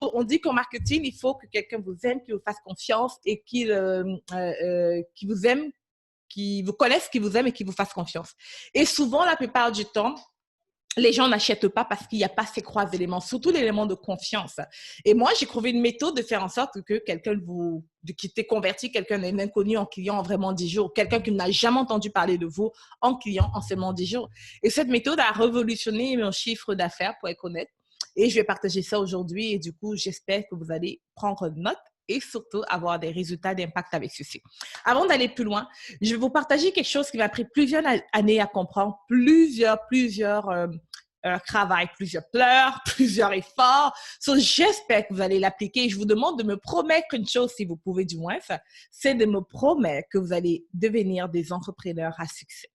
on dit qu'en marketing, il faut que quelqu'un vous aime, qu'il vous fasse confiance et qu'il vous aime, qu'il vous connaisse, qu'il vous aime et qu'il vous fasse confiance. Et souvent, la plupart du temps, les gens n'achètent pas parce qu'il n'y a pas ces trois éléments, surtout l'élément de confiance. Et moi, j'ai trouvé une méthode de faire en sorte que quelqu'un qui t'est converti, quelqu'un d'un inconnu en client en vraiment 10 jours, quelqu'un qui n'a jamais entendu parler de vous en client en seulement 10 jours. Et cette méthode a révolutionné mon chiffre d'affaires, pour être honnête. Et je vais partager ça aujourd'hui. Et du coup, j'espère que vous allez prendre note et surtout avoir des résultats d'impact avec ceci. Avant d'aller plus loin, je vais vous partager quelque chose qui m'a pris plusieurs années à comprendre, plusieurs travail, plusieurs pleurs, plusieurs efforts. So, j'espère que vous allez l'appliquer. Je vous demande de me promettre une chose, si vous pouvez du moins, c'est de me promettre que vous allez devenir des entrepreneurs à succès.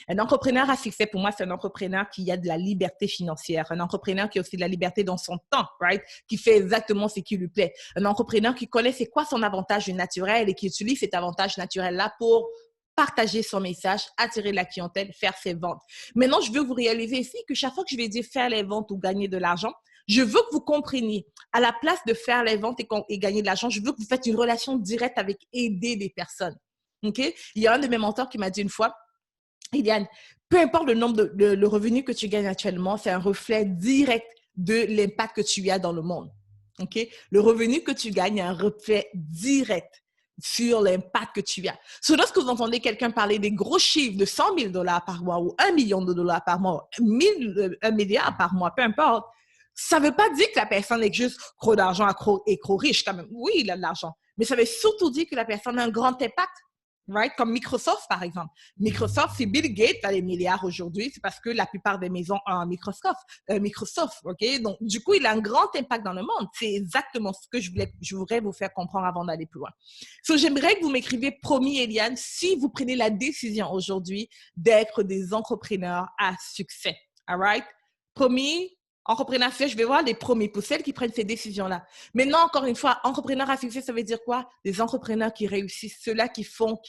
Un entrepreneur à succès, pour moi, c'est un entrepreneur qui a de la liberté financière, un entrepreneur qui a aussi de la liberté dans son temps, right? Qui fait exactement ce qui lui plaît. Un entrepreneur qui connaît c'est quoi son avantage naturel et qui utilise cet avantage naturel-là pour partager son message, attirer la clientèle, faire ses ventes. Maintenant, je veux vous réaliser ici que chaque fois que je vais dire faire les ventes ou gagner de l'argent, je veux que vous compreniez, à la place de faire les ventes et gagner de l'argent, je veux que vous faites une relation directe avec aider des personnes. OK? Il y a un de mes mentors qui m'a dit une fois, Eliane, peu importe le nombre le revenu que tu gagnes actuellement, c'est un reflet direct de l'impact que tu as dans le monde. OK? Le revenu que tu gagnes est un reflet direct sur l'impact que tu as. Lorsque vous entendez quelqu'un parler des gros chiffres de 100 000 $ par mois ou 1 million de dollars par mois, 1 milliard par mois, peu importe, ça ne veut pas dire que la personne est juste gros d'argent et gros riche quand même. Oui, il a de l'argent. Mais ça veut surtout dire que la personne a un grand impact. Right? Comme Microsoft, par exemple. Microsoft, si Bill Gates a des milliards aujourd'hui, c'est parce que la plupart des maisons ont un Microsoft, OK? Donc, du coup, il a un grand impact dans le monde. C'est exactement ce que je voudrais vous faire comprendre avant d'aller plus loin. J'aimerais que vous m'écriviez, promis, Eliane, si vous prenez la décision aujourd'hui d'être des entrepreneurs à succès. All right? Promis, entrepreneur à succès, je vais voir les premiers pour celles qui prennent ces décisions-là. Maintenant, encore une fois, entrepreneur à succès, ça veut dire quoi? Des entrepreneurs qui réussissent, ceux-là qui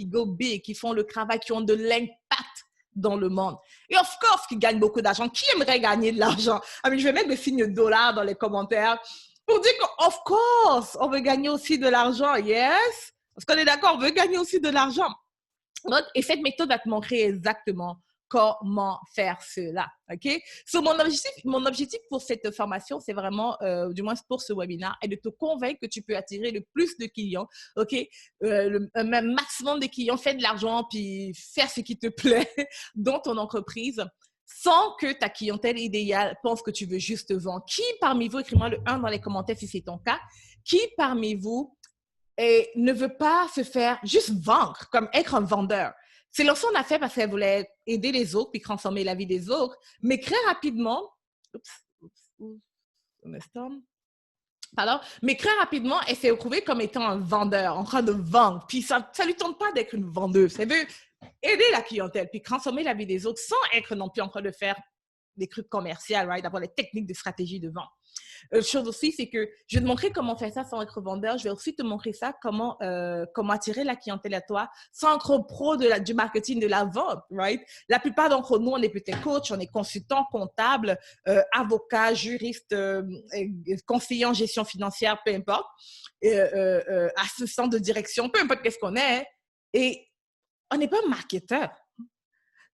go big, qui font le travail, qui ont de l'impact dans le monde. Et of course, qui gagnent beaucoup d'argent. Qui aimerait gagner de l'argent? Je vais mettre le signe dollar dans les commentaires pour dire qu'of course, on veut gagner aussi de l'argent. Yes? Parce qu'on est d'accord, on veut gagner aussi de l'argent. Et cette méthode va te montrer exactement comment faire cela, OK? Mon objectif pour cette formation, c'est vraiment, du moins pour ce webinaire, est de te convaincre que tu peux attirer le plus de clients, OK? Un maximum de clients, faire de l'argent, puis faire ce qui te plaît dans ton entreprise sans que ta clientèle idéale pense que tu veux juste vendre. Qui parmi vous, écris-moi le 1 dans les commentaires si c'est ton cas, qui parmi vous ne veut pas se faire juste vendre, comme être un vendeur? C'est lorsqu'on a fait parce qu'elle voulait aider les autres puis transformer la vie des autres, mais très rapidement, mais très rapidement, elle s'est retrouvée comme étant un vendeur, en train de vendre. Puis ça lui tente pas d'être une vendeuse. Elle veut aider la clientèle puis transformer la vie des autres sans être non plus en train de faire des trucs commerciaux, right? D'avoir les techniques de stratégie de vente. Chose aussi, c'est que je vais te montrer comment faire ça sans être vendeur. Je vais aussi te montrer ça, comment attirer la clientèle à toi sans être pro du marketing, de la vente, right? La plupart d'entre nous, on est peut-être coach, on est consultant, comptable, avocat, juriste, conseiller en gestion financière, peu importe, assistant de direction, peu importe qu'est-ce qu'on est. Et on n'est pas marketeur.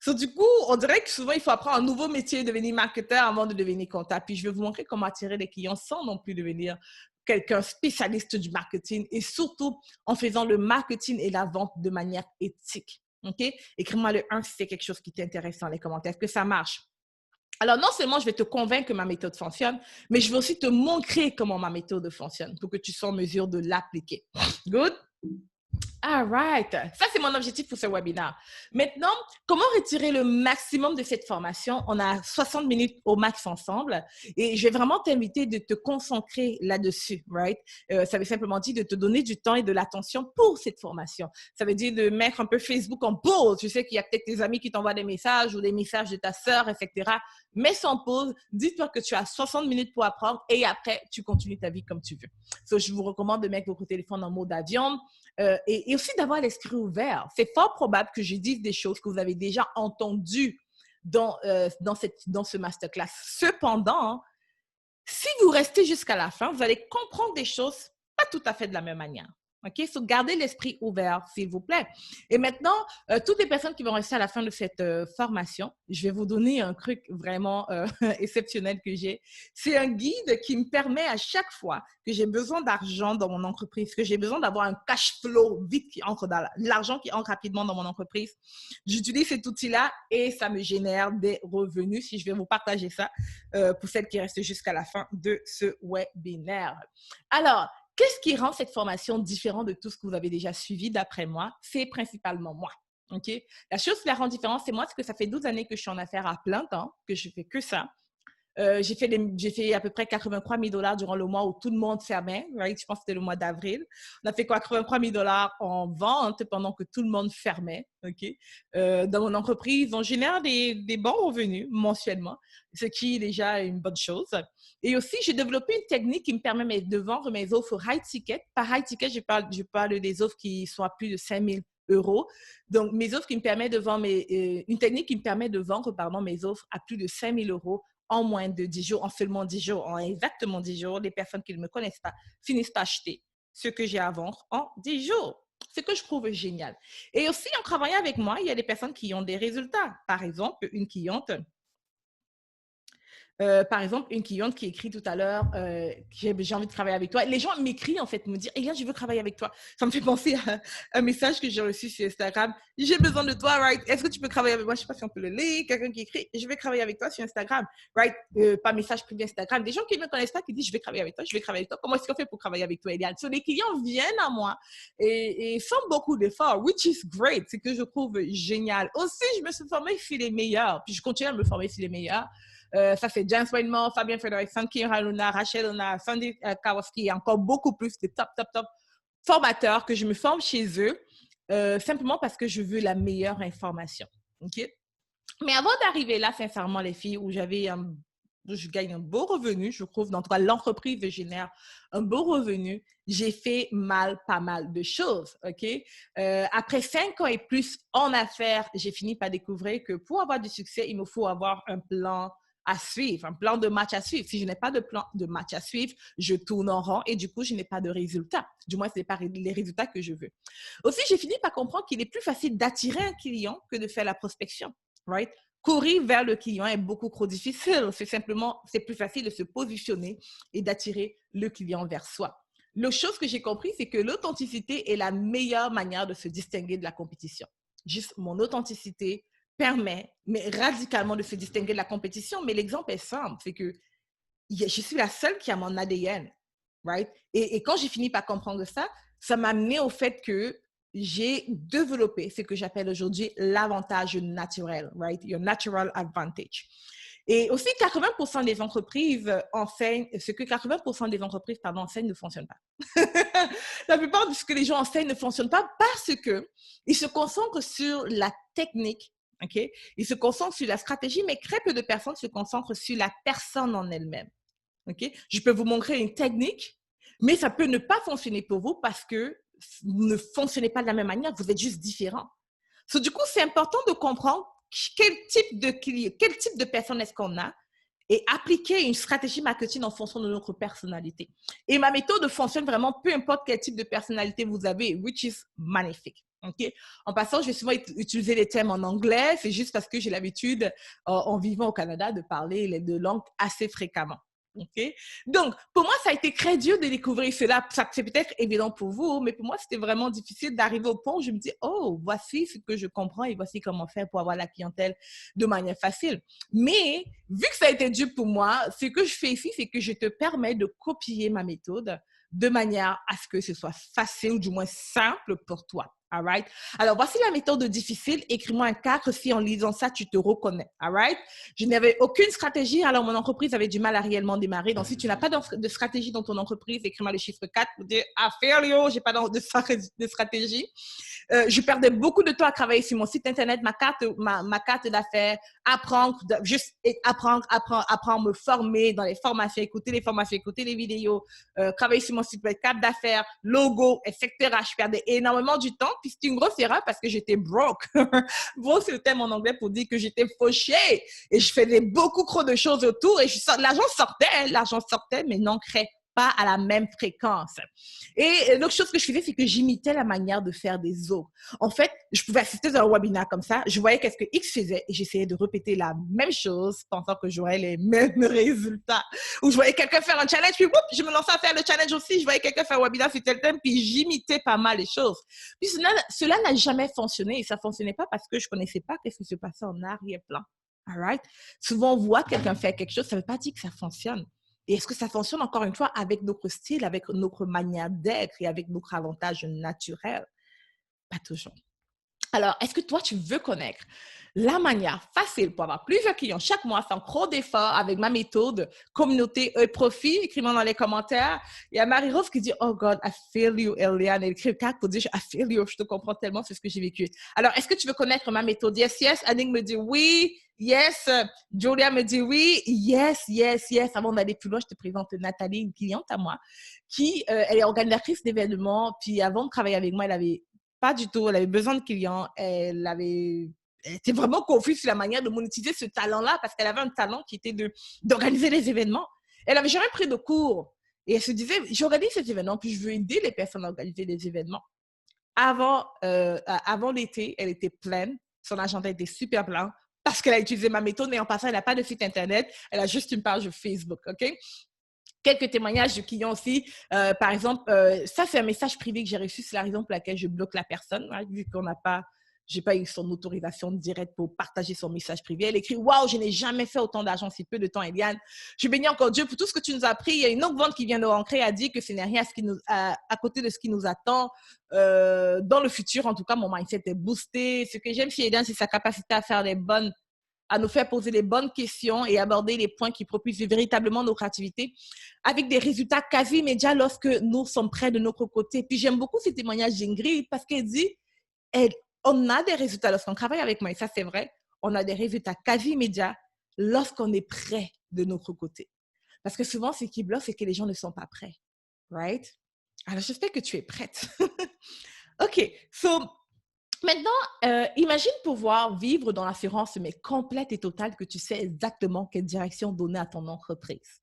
Du coup, on dirait que souvent, il faut apprendre un nouveau métier, devenir marketeur avant de devenir comptable. Puis, je vais vous montrer comment attirer les clients sans non plus devenir quelqu'un spécialiste du marketing et surtout en faisant le marketing et la vente de manière éthique. OK? Écris-moi le 1 si c'est quelque chose qui t'intéresse dans les commentaires. Est-ce que ça marche? Alors, non seulement je vais te convaincre que ma méthode fonctionne, mais je vais aussi te montrer comment ma méthode fonctionne pour que tu sois en mesure de l'appliquer. Good? All right. Ça, c'est mon objectif pour ce webinaire. Maintenant, comment retirer le maximum de cette formation? On a 60 minutes au max ensemble et je vais vraiment t'inviter de te concentrer là-dessus, right? Ça veut simplement dire de te donner du temps et de l'attention pour cette formation. Ça veut dire de mettre un peu Facebook en pause. Tu sais qu'il y a peut-être tes amis qui t'envoient des messages ou des messages de ta sœur, etc. Mets ça en pause. Dis-toi que tu as 60 minutes pour apprendre et après, tu continues ta vie comme tu veux. Je vous recommande de mettre votre téléphone en mode avion. Et aussi d'avoir l'esprit ouvert. C'est fort probable que je dise des choses que vous avez déjà entendues dans ce masterclass. Cependant, Si vous restez jusqu'à la fin, vous allez comprendre des choses pas tout à fait de la même manière. OK? So, gardez l'esprit ouvert, s'il vous plaît. Et maintenant, toutes les personnes qui vont rester à la fin de cette formation, je vais vous donner un truc vraiment exceptionnel que j'ai. C'est un guide qui me permet à chaque fois que j'ai besoin d'argent dans mon entreprise, que j'ai besoin d'avoir un cash flow vite qui entre dans l'argent qui entre rapidement dans mon entreprise. J'utilise cet outil-là et ça me génère des revenus. Si je vais vous partager ça pour celles qui restent jusqu'à la fin de ce webinaire. Alors, qu'est-ce qui rend cette formation différente de tout ce que vous avez déjà suivi d'après moi? C'est principalement moi. OK? La chose qui la rend différente, c'est moi, parce que ça fait 12 années que je suis en affaires à plein temps, que je fais que ça. J'ai fait à peu près 83 000 $ durant le mois où tout le monde fermait. Right? Je pense que c'était le mois d'avril. On a fait 83 000 $ en vente pendant que tout le monde fermait. Okay? Dans mon entreprise, on génère des bons revenus mensuellement, ce qui est déjà une bonne chose. Et aussi, j'ai développé une technique qui me permet de vendre mes offres high ticket. Par high ticket, je parle des offres qui sont à plus de 5 000 €. Donc, mes offres qui me permettent de vendre une technique qui me permet de vendre, mes offres à plus de 5 000 € en moins de 10 jours, en seulement 10 jours, en exactement 10 jours. Les personnes qui ne me connaissent pas finissent par acheter ce que j'ai à vendre en 10 jours. Ce que je trouve génial. Et aussi, en travaillant avec moi, il y a des personnes qui ont des résultats. Par exemple, une cliente qui écrit tout à l'heure, j'ai envie de travailler avec toi. Les gens m'écrivent, en fait, me disent, Eliane, je veux travailler avec toi. Ça me fait penser à un message que j'ai reçu sur Instagram. J'ai besoin de toi, right? Est-ce que tu peux travailler avec moi? Je ne sais pas si on peut le lire. Quelqu'un qui écrit, je vais travailler avec toi sur Instagram, right? Par message privé Instagram. Des gens qui ne me connaissent pas, qui disent, je vais travailler avec toi, je vais travailler avec toi. Comment est-ce qu'on fait pour travailler avec toi, Eliane? So, les clients viennent à moi et font beaucoup d'efforts, which is great. C'est que je trouve génial. Aussi, je me suis formée chez les meilleurs. Puis je continue à me former chez les meilleurs. Ça, c'est James Wainmore, Fabien Frédéric, Sanki Haluna, Rachel Ona, Sandy Kowalski et encore beaucoup plus de top formateurs que je me forme chez eux simplement parce que je veux la meilleure information. OK? Mais avant d'arriver là, sincèrement, les filles, où je gagne un beau revenu, je trouve, dans tout cas, l'entreprise génère un beau revenu, j'ai fait pas mal de choses, OK? Après 5 ans et plus en affaires, j'ai fini par découvrir que pour avoir du succès, il me faut avoir un plan à suivre, un plan de match à suivre. Si je n'ai pas de plan de match à suivre, je tourne en rond et du coup, je n'ai pas de résultats. Du moins, ce n'est pas les résultats que je veux. Aussi, j'ai fini par comprendre qu'il est plus facile d'attirer un client que de faire la prospection, right? Courir vers le client est beaucoup trop difficile. C'est plus facile de se positionner et d'attirer le client vers soi. L'autre chose que j'ai compris, c'est que l'authenticité est la meilleure manière de se distinguer de la compétition. Juste mon authenticité permet, mais radicalement, de se distinguer de la compétition. Mais l'exemple est simple, c'est que je suis la seule qui a mon ADN, right? Et quand j'ai fini par comprendre ça, ça m'a amené au fait que j'ai développé ce que j'appelle aujourd'hui l'avantage naturel, right? Your natural advantage. Et aussi, 80% des entreprises enseignent, ce que 80% des entreprises enseignent ne fonctionne pas. La plupart de ce que les gens enseignent ne fonctionne pas parce qu'ils se concentrent sur la technique, ok? Ils se concentrent sur la stratégie, mais très peu de personnes se concentrent sur la personne en elle-même. Ok? Je peux vous montrer une technique, mais ça peut ne pas fonctionner pour vous parce que vous ne fonctionnez pas de la même manière, vous êtes juste différent. So, du coup, c'est important de comprendre quel type de personne est-ce qu'on a et appliquer une stratégie marketing en fonction de notre personnalité. Et ma méthode fonctionne vraiment peu importe quel type de personnalité vous avez, which is magnifique. Okay? En passant, je vais souvent utiliser les termes en anglais, c'est juste parce que j'ai l'habitude, en vivant au Canada, de parler les deux langues assez fréquemment. Okay? Donc, pour moi, ça a été très dur de découvrir cela. C'est peut-être évident pour vous, mais pour moi, c'était vraiment difficile d'arriver au point où je me dis, oh, voici ce que je comprends et voici comment faire pour avoir la clientèle de manière facile. Mais, vu que ça a été dur pour moi, ce que je fais ici, c'est que je te permets de copier ma méthode de manière à ce que ce soit facile ou du moins simple pour toi. All right? Alors, voici la méthode difficile. Écris-moi un 4 si en lisant ça, tu te reconnais. All right? Je n'avais aucune stratégie, alors mon entreprise avait du mal à réellement démarrer. Donc, si tu n'as pas de stratégie dans ton entreprise, écris-moi le chiffre 4 pour dire « Ah, failure, j'ai pas de stratégie. » Je perdais beaucoup de temps à travailler sur mon site Internet, ma carte d'affaires, apprendre, me former dans les formations, écouter les vidéos, travailler sur mon site web, carte d'affaires, logo, etc. Je perdais énormément du temps Puis c'était une grosse erreur parce que j'étais broke. Broke, c'est le terme en anglais pour dire que j'étais fauchée et je faisais beaucoup trop de choses autour et l'argent sortait, mais n'ancrait pas à la même fréquence. Et l'autre chose que je faisais, c'est que j'imitais la manière de faire des autres. En fait, je pouvais assister à un webinaire comme ça, je voyais qu'est-ce que X faisait et j'essayais de répéter la même chose, pensant que j'aurais les mêmes résultats. Ou je voyais quelqu'un faire un challenge, puis je me lançais à faire le challenge aussi. Je voyais quelqu'un faire un webinaire sur tel thème, puis j'imitais pas mal les choses. Puis cela n'a jamais fonctionné et ça fonctionnait pas parce que je connaissais pas qu'est-ce qui se passait en arrière-plan. All right? Souvent, on voit quelqu'un faire quelque chose, ça veut pas dire que ça fonctionne. Et est-ce que ça fonctionne encore une fois avec notre style, avec notre manière d'être et avec notre avantage naturel? Pas toujours. Alors, est-ce que toi, tu veux connaître la manière facile pour avoir plusieurs clients chaque mois sans trop d'efforts avec ma méthode communauté profit? Écris-moi dans les commentaires. Il y a Marie-Rose qui dit « Oh God, I feel you, Eliane ». Elle écrit 4 pour dire « I feel you ». Je te comprends tellement, c'est ce que j'ai vécu. Alors, est-ce que tu veux connaître ma méthode? Yes, yes. Annick me dit oui. Yes. Julia me dit oui. Yes, yes, yes. Avant d'aller plus loin, je te présente Nathalie, une cliente à moi, qui elle est organisatrice d'événements. Puis avant de travailler avec moi, elle avait pas du tout. Elle avait besoin de clients. Elle était vraiment confuse sur la manière de monétiser ce talent-là parce qu'elle avait un talent qui était d'organiser les événements. Elle avait jamais pris de cours. Et elle se disait, j'organise ces événements, puis je veux aider les personnes à organiser des événements. Avant l'été, elle était pleine. Son agenda était super plein parce qu'elle a utilisé ma méthode, mais en passant, elle n'a pas de site Internet. Elle a juste une page Facebook, OK? Quelques témoignages de clients aussi. Par exemple, ça, c'est un message privé que j'ai reçu. C'est la raison pour laquelle je bloque la personne, hein, vu qu'on n'a pas, j'ai pas eu son autorisation directe pour partager son message privé. Elle écrit « Waouh, je n'ai jamais fait autant d'argent si peu de temps, Eliane. Je bénis encore Dieu pour tout ce que tu nous as appris. Il y a une autre vente qui vient de rentrer, a dit que ce n'est rien à côté de ce qui nous attend dans le futur. En tout cas, mon mindset est boosté. Ce que j'aime chez Eliane, c'est sa capacité à nous faire poser les bonnes questions et aborder les points qui propulsent véritablement nos créativités avec des résultats quasi immédiats lorsque nous sommes près de notre côté. Puis j'aime beaucoup ces témoignages d'Ingrid parce qu'elle dit, on a des résultats lorsqu'on travaille avec moi, et ça c'est vrai, on a des résultats quasi immédiats lorsqu'on est près de notre côté. Parce que souvent, ce qui bloque, c'est que les gens ne sont pas prêts. Right? Alors, j'espère que tu es prête. OK. So, maintenant, imagine pouvoir vivre dans l'assurance, mais complète et totale, que tu sais exactement quelle direction donner à ton entreprise.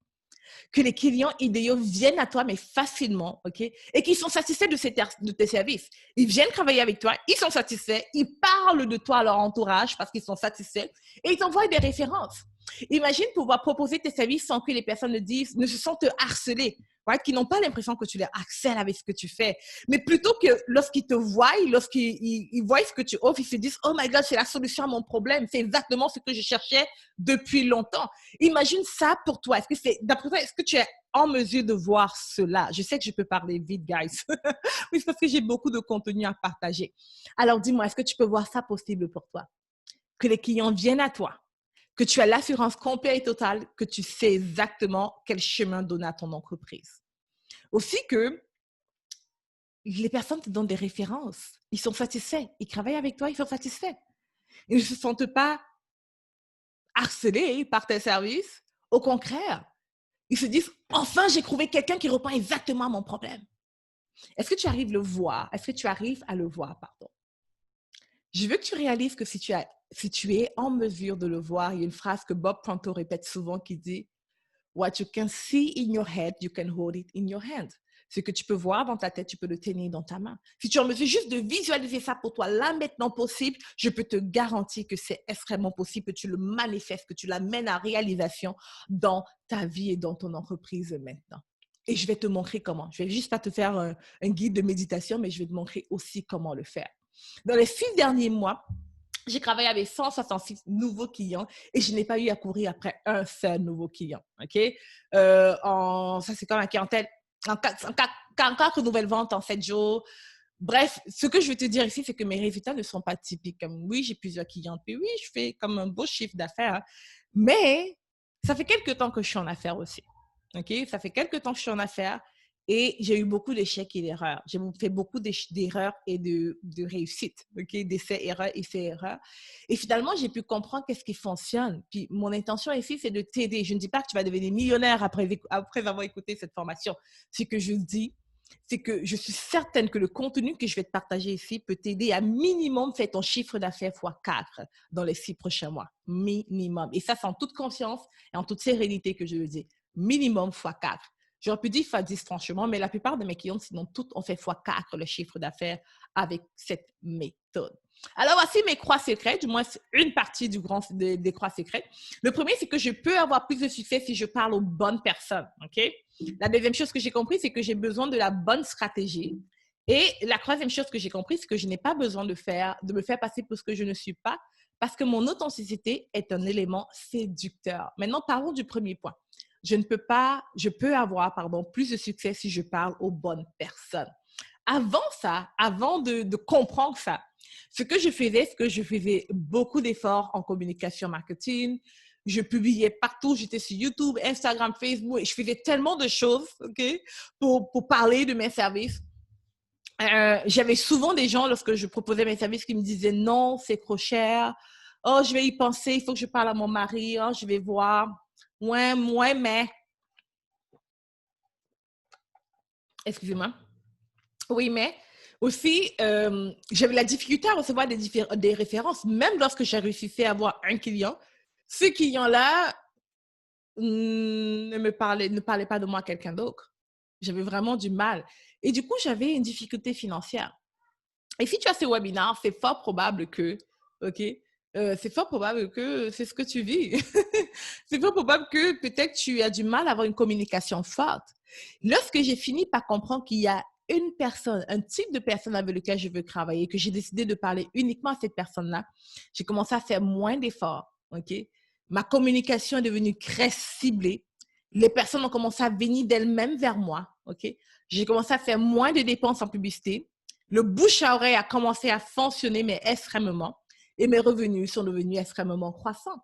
Que les clients idéaux viennent à toi, mais facilement, OK? Et qu'ils sont satisfaits de tes services. Ils viennent travailler avec toi, ils sont satisfaits, ils parlent de toi à leur entourage parce qu'ils sont satisfaits et ils t'envoient des références. Imagine pouvoir proposer tes services sans que les personnes ne se sentent harcelées, right? Qui n'ont pas l'impression que tu les harcèles avec ce que tu fais. Mais plutôt que lorsqu'ils te voient, lorsqu'ils voient ce que tu offres, ils se disent « Oh my God, c'est la solution à mon problème. C'est exactement ce que je cherchais depuis longtemps. » Imagine ça pour toi. D'après toi, est-ce que tu es en mesure de voir cela? Je sais que je peux parler vite, guys. Oui, c'est parce que j'ai beaucoup de contenu à partager. Alors, dis-moi, est-ce que tu peux voir ça possible pour toi? Que les clients viennent à toi, que tu as l'assurance complète et totale, que tu sais exactement quel chemin donner à ton entreprise. Aussi que les personnes te donnent des références. Ils sont satisfaits. Ils travaillent avec toi, ils sont satisfaits. Ils ne se sentent pas harcelés par tes services. Au contraire, ils se disent « Enfin, j'ai trouvé quelqu'un qui répond exactement à mon problème. » Est-ce que tu arrives à le voir? Est-ce que tu arrives à le voir, pardon? Je veux que tu réalises que si tu es en mesure de le voir, il y a une phrase que Bob Pronto répète souvent qui dit « What you can see in your head, you can hold it in your hand. » Ce que tu peux voir dans ta tête, tu peux le tenir dans ta main. Si tu es en mesure juste de visualiser ça pour toi, là, maintenant possible, je peux te garantir que c'est extrêmement possible, que tu le manifestes, que tu l'amènes à réalisation dans ta vie et dans ton entreprise maintenant. Et je vais te montrer comment. Je ne vais juste pas te faire un guide de méditation, mais je vais te montrer aussi comment le faire. Dans les 6 derniers mois, j'ai travaillé avec 166 nouveaux clients et je n'ai pas eu à courir après un seul nouveau client. OK? Ça, c'est comme la clientèle. En 4 nouvelles ventes en 7 jours. Bref, ce que je veux te dire ici, c'est que mes résultats ne sont pas typiques. Comme, oui, j'ai plusieurs clients, puis oui, je fais comme un beau chiffre d'affaires. Hein. Mais ça fait quelques temps que je suis en affaires aussi. OK? Ça fait quelques temps que je suis en affaires et j'ai eu beaucoup d'échecs et d'erreurs. J'ai fait beaucoup d'erreurs et de réussites. OK? D'essais, erreurs, essais, erreurs. Et finalement, j'ai pu comprendre qu'est-ce qui fonctionne. Puis mon intention ici, c'est de t'aider. Je ne dis pas que tu vas devenir millionnaire après avoir écouté cette formation. Ce que je dis, c'est que je suis certaine que le contenu que je vais te partager ici peut t'aider à minimum faire ton chiffre d'affaires fois 4 dans les 6 prochains mois. Minimum. Et ça, c'est en toute conscience et en toute sérénité que je le dis. Minimum fois 4. J'aurais pu dire fois 10 franchement, mais la plupart de mes clients, sinon toutes, ont fait fois 4 le chiffre d'affaires avec cette méthode. Alors, voici mes croix secrètes, du moins une partie des croix secrètes. Le premier, c'est que je peux avoir plus de succès si je parle aux bonnes personnes. OK? La deuxième chose que j'ai compris, c'est que j'ai besoin de la bonne stratégie. Et la troisième chose que j'ai compris, c'est que je n'ai pas besoin de me faire passer pour ce que je ne suis pas, parce que mon authenticité est un élément séducteur. Maintenant, parlons du premier point. Je peux avoir, plus de succès si je parle aux bonnes personnes. Avant de comprendre ça, ce que je faisais beaucoup d'efforts en communication marketing. Je publiais partout, j'étais sur YouTube, Instagram, Facebook, et je faisais tellement de choses, OK, pour parler de mes services. J'avais souvent des gens, lorsque je proposais mes services, qui me disaient non, c'est trop cher. Oh, je vais y penser, il faut que je parle à mon mari. Oh, je vais voir. Ouais, mais. Excusez-moi. Oui, mais aussi, j'avais la difficulté à recevoir des références. Même lorsque j'ai réussi à avoir un client, ce client-là ne parlait pas de moi à quelqu'un d'autre. J'avais vraiment du mal. Et du coup, j'avais une difficulté financière. Et si tu as ces webinaires, c'est fort probable que, OK, c'est fort probable que c'est ce que tu vis. C'est fort probable que peut-être tu as du mal à avoir une communication forte. Lorsque j'ai fini par comprendre qu'il y a une personne, un type de personne avec lequel je veux travailler, que j'ai décidé de parler uniquement à cette personne-là, j'ai commencé à faire moins d'efforts, OK? Ma communication est devenue très ciblée. Les personnes ont commencé à venir d'elles-mêmes vers moi, OK? J'ai commencé à faire moins de dépenses en publicité. Le bouche à oreille a commencé à fonctionner, mais extrêmement. Et mes revenus sont devenus extrêmement croissants.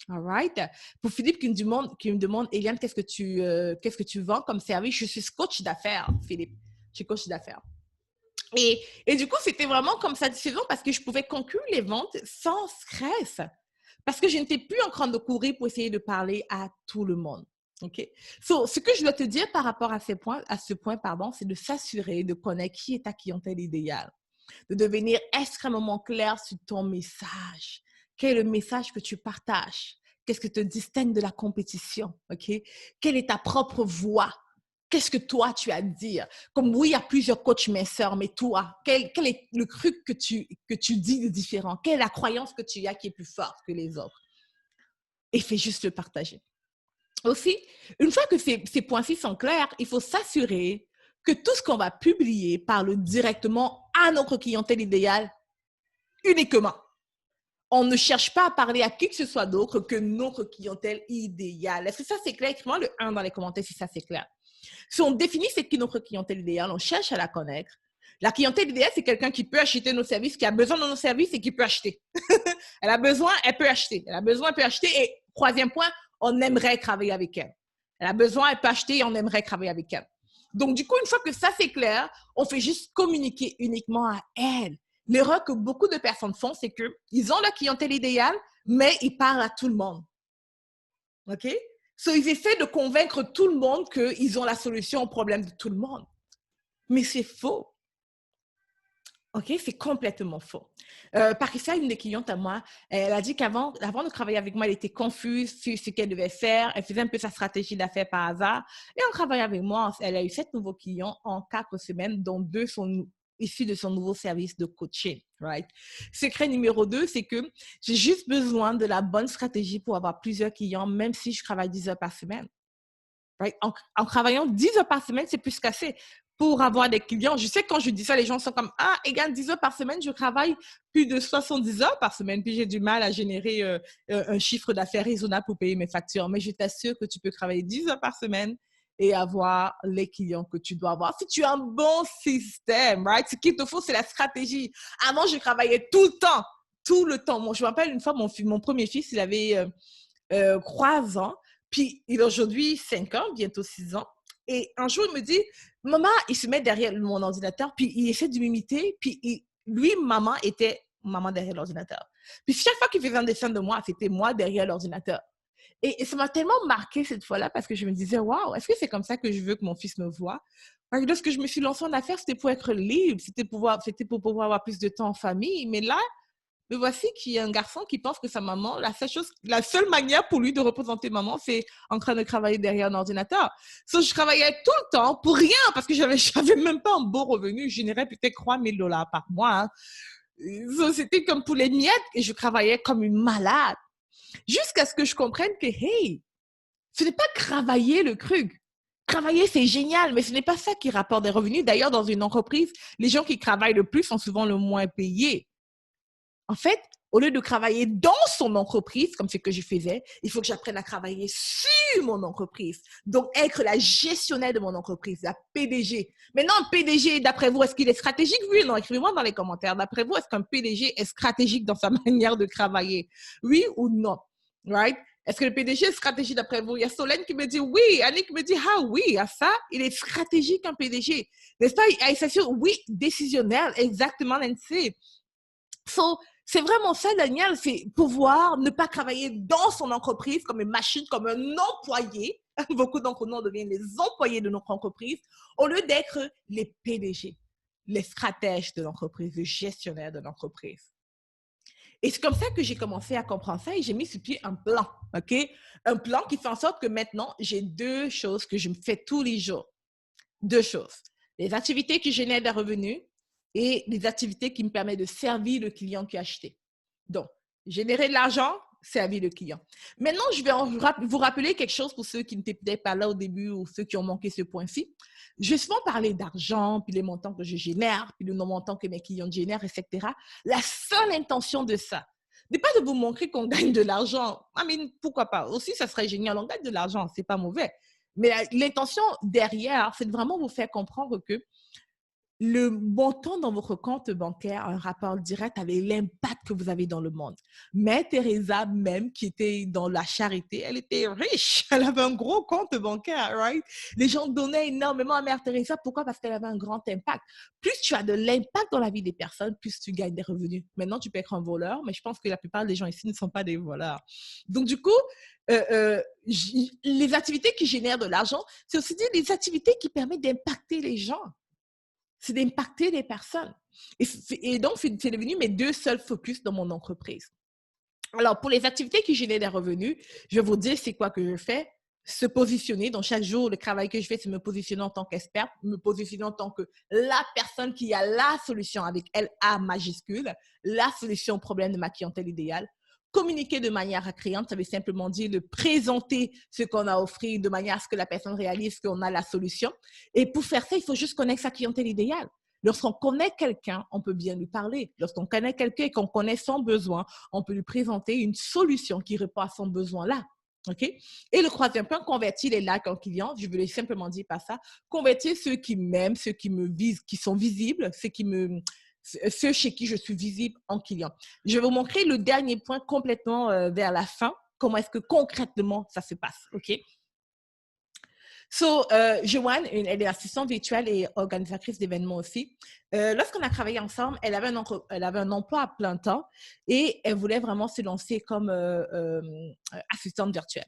All right. Pour Philippe qui me demande, Eliane, qu'est-ce que tu vends comme service? Je suis coach d'affaires, Philippe. Je suis coach d'affaires. Et du coup, c'était vraiment comme satisfaisant parce que je pouvais conclure les ventes sans stress. Parce que je n'étais plus en train de courir pour essayer de parler à tout le monde. OK? So, ce que je dois te dire par rapport à ce point, c'est de s'assurer de connaître qui est ta clientèle idéale, de devenir extrêmement clair sur ton message. Quel est le message que tu partages? Qu'est-ce que te distingue de la compétition? OK? Quelle est ta propre voix? Qu'est-ce que toi, tu as à dire? Comme oui, il y a plusieurs coachs minceurs, mais toi, quel est le truc que tu dis de différent? Quelle est la croyance que tu as qui est plus forte que les autres? Et fais juste le partager. Aussi, une fois que ces points-ci sont clairs, il faut s'assurer que tout ce qu'on va publier parle directement à notre clientèle idéale uniquement. On ne cherche pas à parler à qui que ce soit d'autre que notre clientèle idéale. Est-ce que ça, c'est clair? Écris-moi le 1 dans les commentaires si ça, c'est clair. Si on définit c'est qui notre clientèle idéale, on cherche à la connaître. La clientèle idéale, c'est quelqu'un qui peut acheter nos services, qui a besoin de nos services et qui peut acheter. Elle a besoin, elle peut acheter. Elle a besoin, elle peut acheter. Et troisième point, on aimerait travailler avec elle. Elle a besoin, elle peut acheter et on aimerait travailler avec elle. Donc, du coup, une fois que ça, c'est clair, on fait juste communiquer uniquement à elle. L'erreur que beaucoup de personnes font, c'est qu'ils ont la clientèle idéale, mais ils parlent à tout le monde. OK? So, ils essaient de convaincre tout le monde qu'ils ont la solution au problème de tout le monde. Mais c'est faux. OK? C'est complètement faux. Parissa, une des clientes à moi, elle a dit avant de travailler avec moi, elle était confuse sur ce qu'elle devait faire. Elle faisait un peu sa stratégie d'affaires par hasard. Et en travaillant avec moi, elle a eu 7 nouveaux clients en 4 semaines, dont 2 sont issus de son nouveau service de coaching. Right? Secret numéro 2, c'est que j'ai juste besoin de la bonne stratégie pour avoir plusieurs clients, même si je travaille 10 heures par semaine. Right? En travaillant 10 heures par semaine, c'est plus qu'assez pour avoir des clients. Je sais que quand je dis ça, les gens sont comme, ah, égale 10 heures par semaine, je travaille plus de 70 heures par semaine, puis j'ai du mal à générer un chiffre d'affaires raisonnable pour payer mes factures. Mais je t'assure que tu peux travailler 10 heures par semaine et avoir les clients que tu dois avoir. Si tu as un bon système, right? Ce qu'il te faut, c'est la stratégie. Avant, je travaillais tout le temps. Moi, je me rappelle une fois, mon premier fils, il avait 3 ans. Puis, il a aujourd'hui 5 ans, bientôt 6 ans. Et un jour, il me dit, maman, il se met derrière mon ordinateur, puis il essaie de m'imiter. Puis, lui, maman était maman derrière l'ordinateur. Puis, chaque fois qu'il faisait un dessin de moi, c'était moi derrière l'ordinateur. Et ça m'a tellement marqué cette fois-là parce que je me disais, waouh, est-ce que c'est comme ça que je veux que mon fils me voie? Lorsque je me suis lancée en affaires, c'était pour être libre, c'était pour pouvoir avoir plus de temps en famille. Mais là, me voici qu'il y a un garçon qui pense que sa maman, la seule manière pour lui de représenter maman, c'est en train de travailler derrière un ordinateur. So, je travaillais tout le temps pour rien parce que j'avais même pas un beau revenu. Je générais peut-être 3 000 $ par mois. Hein. So, c'était comme pour les miettes et je travaillais comme une malade. Jusqu'à ce que je comprenne que, hey, ce n'est pas travailler le truc. Travailler, c'est génial, mais ce n'est pas ça qui rapporte des revenus. D'ailleurs, dans une entreprise, les gens qui travaillent le plus sont souvent le moins payés. En fait, au lieu de travailler dans son entreprise, comme ce que je faisais, il faut que j'apprenne à travailler sur mon entreprise. Donc, être la gestionnaire de mon entreprise, la PDG. Maintenant, un PDG, d'après vous, est-ce qu'il est stratégique? Oui ou non? Écrivez-moi dans les commentaires. D'après vous, est-ce qu'un PDG est stratégique dans sa manière de travailler? Oui ou non? Right? Est-ce que le PDG est stratégique d'après vous? Il y a Solène qui me dit oui. Annick me dit ah oui, à ça, il est stratégique un PDG. N'est-ce pas? Il s'assure, oui, décisionnaire, exactement, Nancy. So, c'est vraiment ça, Daniel, c'est pouvoir ne pas travailler dans son entreprise comme une machine, comme un employé. Beaucoup d'entre nous deviennent les employés de notre entreprise au lieu d'être les PDG, les stratèges de l'entreprise, les gestionnaires de l'entreprise. Et c'est comme ça que j'ai commencé à comprendre ça et j'ai mis sur pied un plan, OK? Un plan qui fait en sorte que maintenant, j'ai 2 choses que je me fais tous les jours. 2 choses. Les activités qui génèrent des revenus et les activités qui me permettent de servir le client qui a acheté. Donc, générer de l'argent, servir le client. Maintenant, je vais vous rappeler quelque chose pour ceux qui n'étaient peut-être pas là au début ou ceux qui ont manqué ce point-ci. Je vais souvent parler d'argent, puis les montants que je génère, puis le montant que mes clients génèrent, etc. La seule intention de ça n'est pas de vous montrer qu'on gagne de l'argent. Pourquoi pas? Aussi, ça serait génial. On gagne de l'argent, c'est pas mauvais. Mais l'intention derrière, c'est de vraiment vous faire comprendre que le montant dans votre compte bancaire a un rapport direct avec l'impact que vous avez dans le monde. Mère Teresa, même, qui était dans la charité, elle était riche. Elle avait un gros compte bancaire, right? Les gens donnaient énormément à Mère Teresa. Pourquoi? Parce qu'elle avait un grand impact. Plus tu as de l'impact dans la vie des personnes, plus tu gagnes des revenus. Maintenant, tu peux être un voleur, mais je pense que la plupart des gens ici ne sont pas des voleurs. Donc, du coup, les activités qui génèrent de l'argent, c'est aussi des activités qui permettent d'impacter les gens. C'est d'impacter les personnes. Et donc, c'est devenu mes 2 seuls focus dans mon entreprise. Alors, pour les activités qui génèrent des revenus, je vais vous dire c'est quoi que je fais. Se positionner. Donc, chaque jour, le travail que je fais, c'est me positionner en tant qu'experte, me positionner en tant que la personne qui a la solution avec LA majuscule, la solution au problème de ma clientèle idéale. Communiquer de manière attrayante, ça veut simplement dire de présenter ce qu'on a offert de manière à ce que la personne réalise qu'on a la solution. Et pour faire ça, il faut juste connaître sa clientèle idéale. Lorsqu'on connaît quelqu'un, on peut bien lui parler. Lorsqu'on connaît quelqu'un et qu'on connaît son besoin, on peut lui présenter une solution qui répond à son besoin-là. OK? Et le 3e point, convertir les likes en clients. Je voulais simplement dire par ça. Convertir ceux qui m'aiment, ceux qui me visent, qui sont visibles, ceux chez qui je suis visible en client. Je vais vous montrer le dernier point complètement vers la fin. Comment est-ce que concrètement ça se passe? OK? So, Joanne, elle est assistante virtuelle et organisatrice d'événements aussi. Lorsqu'on a travaillé ensemble, elle avait un emploi à plein temps et elle voulait vraiment se lancer comme assistante virtuelle.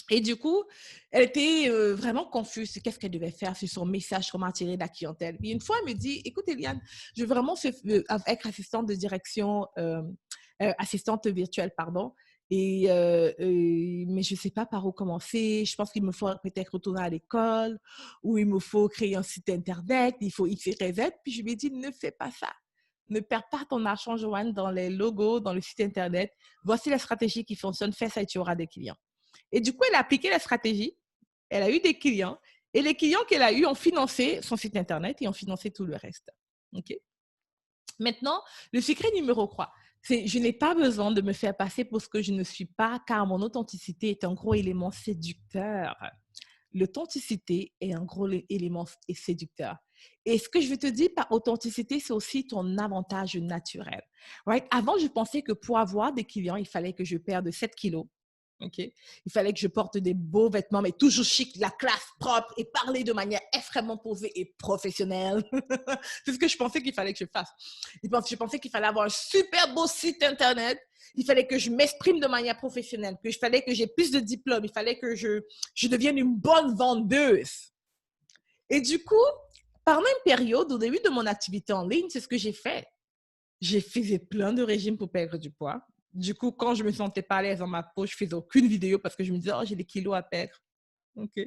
Et du coup, elle était vraiment confuse sur qu'est-ce qu'elle devait faire sur son message, comment attirer la clientèle. Puis une fois, elle me dit, écoute, Eliane, je veux vraiment être assistante de direction, assistante virtuelle, pardon. Mais je ne sais pas par où commencer. Je pense qu'il me faut peut-être retourner à l'école ou il me faut créer un site Internet, il faut X, Y, Z. Puis je lui ai dit, ne fais pas ça. Ne perds pas ton argent, Joanne, dans les logos, dans le site Internet. Voici la stratégie qui fonctionne. Fais ça et tu auras des clients. Et du coup, elle a appliqué la stratégie. Elle a eu des clients. Et les clients qu'elle a eus ont financé son site Internet et ont financé tout le reste. OK? Maintenant, le secret numéro 3, c'est je n'ai pas besoin de me faire passer pour ce que je ne suis pas, car mon authenticité est un gros élément séducteur. L'authenticité est un gros élément séducteur. Et ce que je veux te dire par authenticité, c'est aussi ton avantage naturel. Right? Avant, je pensais que pour avoir des clients, il fallait que je perde 7 kilos. Okay. Il fallait que je porte des beaux vêtements, mais toujours chic, la classe propre et parler de manière extrêmement posée et professionnelle. C'est ce que je pensais qu'il fallait que je fasse. Je pensais qu'il fallait avoir un super beau site Internet. Il fallait que je m'exprime de manière professionnelle, qu'il fallait que j'ai plus de diplômes. Il fallait que je devienne une bonne vendeuse. Et du coup, pendant une période, au début de mon activité en ligne, c'est ce que j'ai fait. J'ai fait plein de régimes pour perdre du poids. Du coup, quand je me sentais pas à l'aise dans ma peau, je faisais aucune vidéo parce que je me disais, oh, j'ai des kilos à perdre. OK.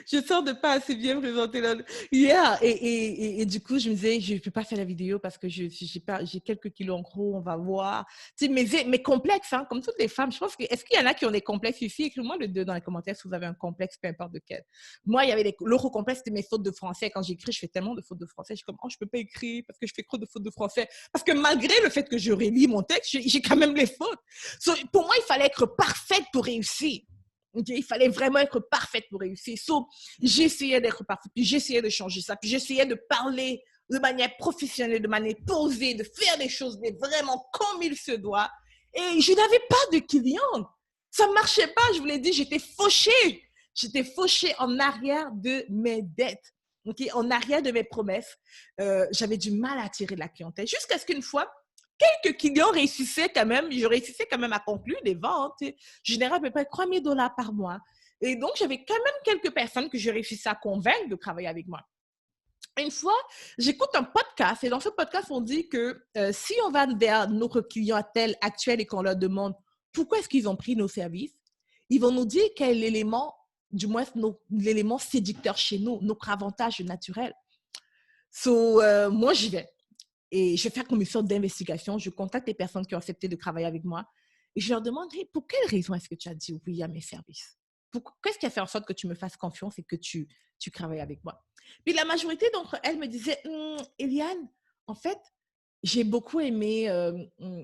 Je sens de pas assez bien présenter là. Yeah. Et du coup, je me disais, je ne peux pas faire la vidéo parce que j'ai quelques kilos en gros, on va voir. Tu sais, mes complexes, hein, comme toutes les femmes, je pense que, est-ce qu'il y en a qui ont des complexes ici? Écrivez-moi le deux dans les commentaires si vous avez un complexe, peu importe lequel. Moi, il y avait l'autre complexe, c'était mes fautes de français. Quand j'écris, je fais tellement de fautes de français. Je suis comme, oh, je peux pas écrire parce que je fais trop de fautes de français. Parce que malgré le fait que je relis mon texte, j'ai quand même les fautes. So, pour moi, il fallait être parfaite pour réussir. Okay? Il fallait vraiment être parfaite pour réussir. So, j'essayais d'être parfaite, puis j'essayais de changer ça, puis j'essayais de parler de manière professionnelle, de manière posée, de faire les choses vraiment comme il se doit. Et je n'avais pas de clients. Ça ne marchait pas, je vous l'ai dit, j'étais fauchée. J'étais fauchée en arrière de mes dettes, okay? En arrière de mes promesses. J'avais du mal à attirer de la clientèle. Jusqu'à ce qu'une fois, quelques clients réussissaient quand même, je réussissais quand même à conclure des ventes. Je générais à peu près $3,000 par mois. Et donc, j'avais quand même quelques personnes que je réussissais à convaincre de travailler avec moi. Une fois, j'écoute un podcast et dans ce podcast, on dit que si on va vers notre clientèle actuelle et qu'on leur demande pourquoi est-ce qu'ils ont pris nos services, ils vont nous dire quel est l'élément, du moins l'élément séducteur chez nous, notre avantage naturel. So, moi, j'y vais. Et je vais faire comme une sorte d'investigation. Je contacte les personnes qui ont accepté de travailler avec moi et je leur demande, hey, pour quelle raison est-ce que tu as dit oui à mes services? Qu'est-ce qui a fait en sorte que tu me fasses confiance et que tu travailles avec moi? Puis la majorité d'entre elles me disaient, Eliane, en fait, j'ai beaucoup aimé,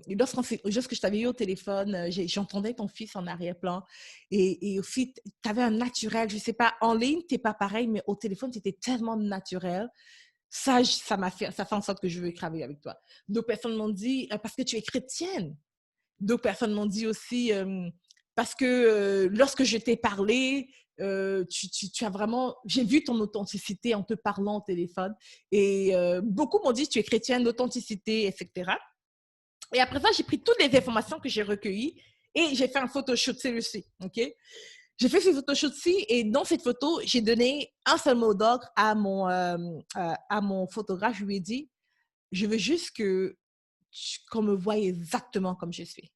lorsque je t'avais eu au téléphone, j'entendais ton fils en arrière-plan et aussi, tu avais un naturel, je ne sais pas, en ligne, tu n'es pas pareil, mais au téléphone, tu étais tellement naturel. Ça fait en sorte que je veux travailler avec toi. D'autres personnes m'ont dit, parce que tu es chrétienne. D'autres personnes m'ont dit aussi, parce que lorsque je t'ai parlé, tu as vraiment, j'ai vu ton authenticité en te parlant au téléphone. Et beaucoup m'ont dit, tu es chrétienne, l'authenticité, etc. Et après ça, j'ai pris toutes les informations que j'ai recueillies et j'ai fait un photoshoot, c'est aussi, OK? J'ai fait ces photoshoots-ci et dans cette photo, j'ai donné un seul mot d'ordre à mon photographe. Je lui ai dit, je veux juste qu'on me voie exactement comme je suis.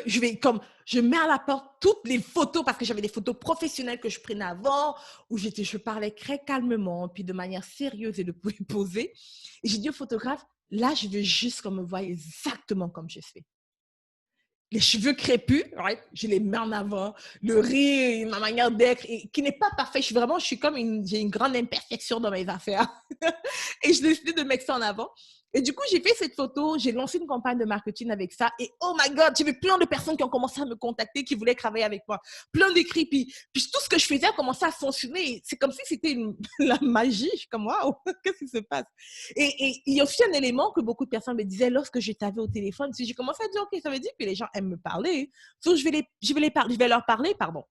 Je mets à la porte toutes les photos parce que j'avais des photos professionnelles que je prenais avant où je parlais très calmement puis de manière sérieuse et de posée. Et j'ai dit au photographe, là, je veux juste qu'on me voie exactement comme je suis. Les cheveux crépus, right? Je les mets en avant, le rire, ma manière d'être, qui n'est pas parfait. J'ai une grande imperfection dans mes affaires. Et je décidé de mettre ça en avant. Et du coup, j'ai fait cette photo, j'ai lancé une campagne de marketing avec ça. Et oh my God, j'ai vu plein de personnes qui ont commencé à me contacter, qui voulaient travailler avec moi. Plein d'écrits. Puis tout ce que je faisais a commencé à fonctionner. C'est comme si c'était la magie. Je suis comme, waouh, qu'est-ce qui se passe? Et il y a aussi un élément que beaucoup de personnes me disaient lorsque je t'avais au téléphone. Si j'ai commencé à dire, OK, ça veut dire que les gens aiment me parler. Donc, je vais leur parler, pardon.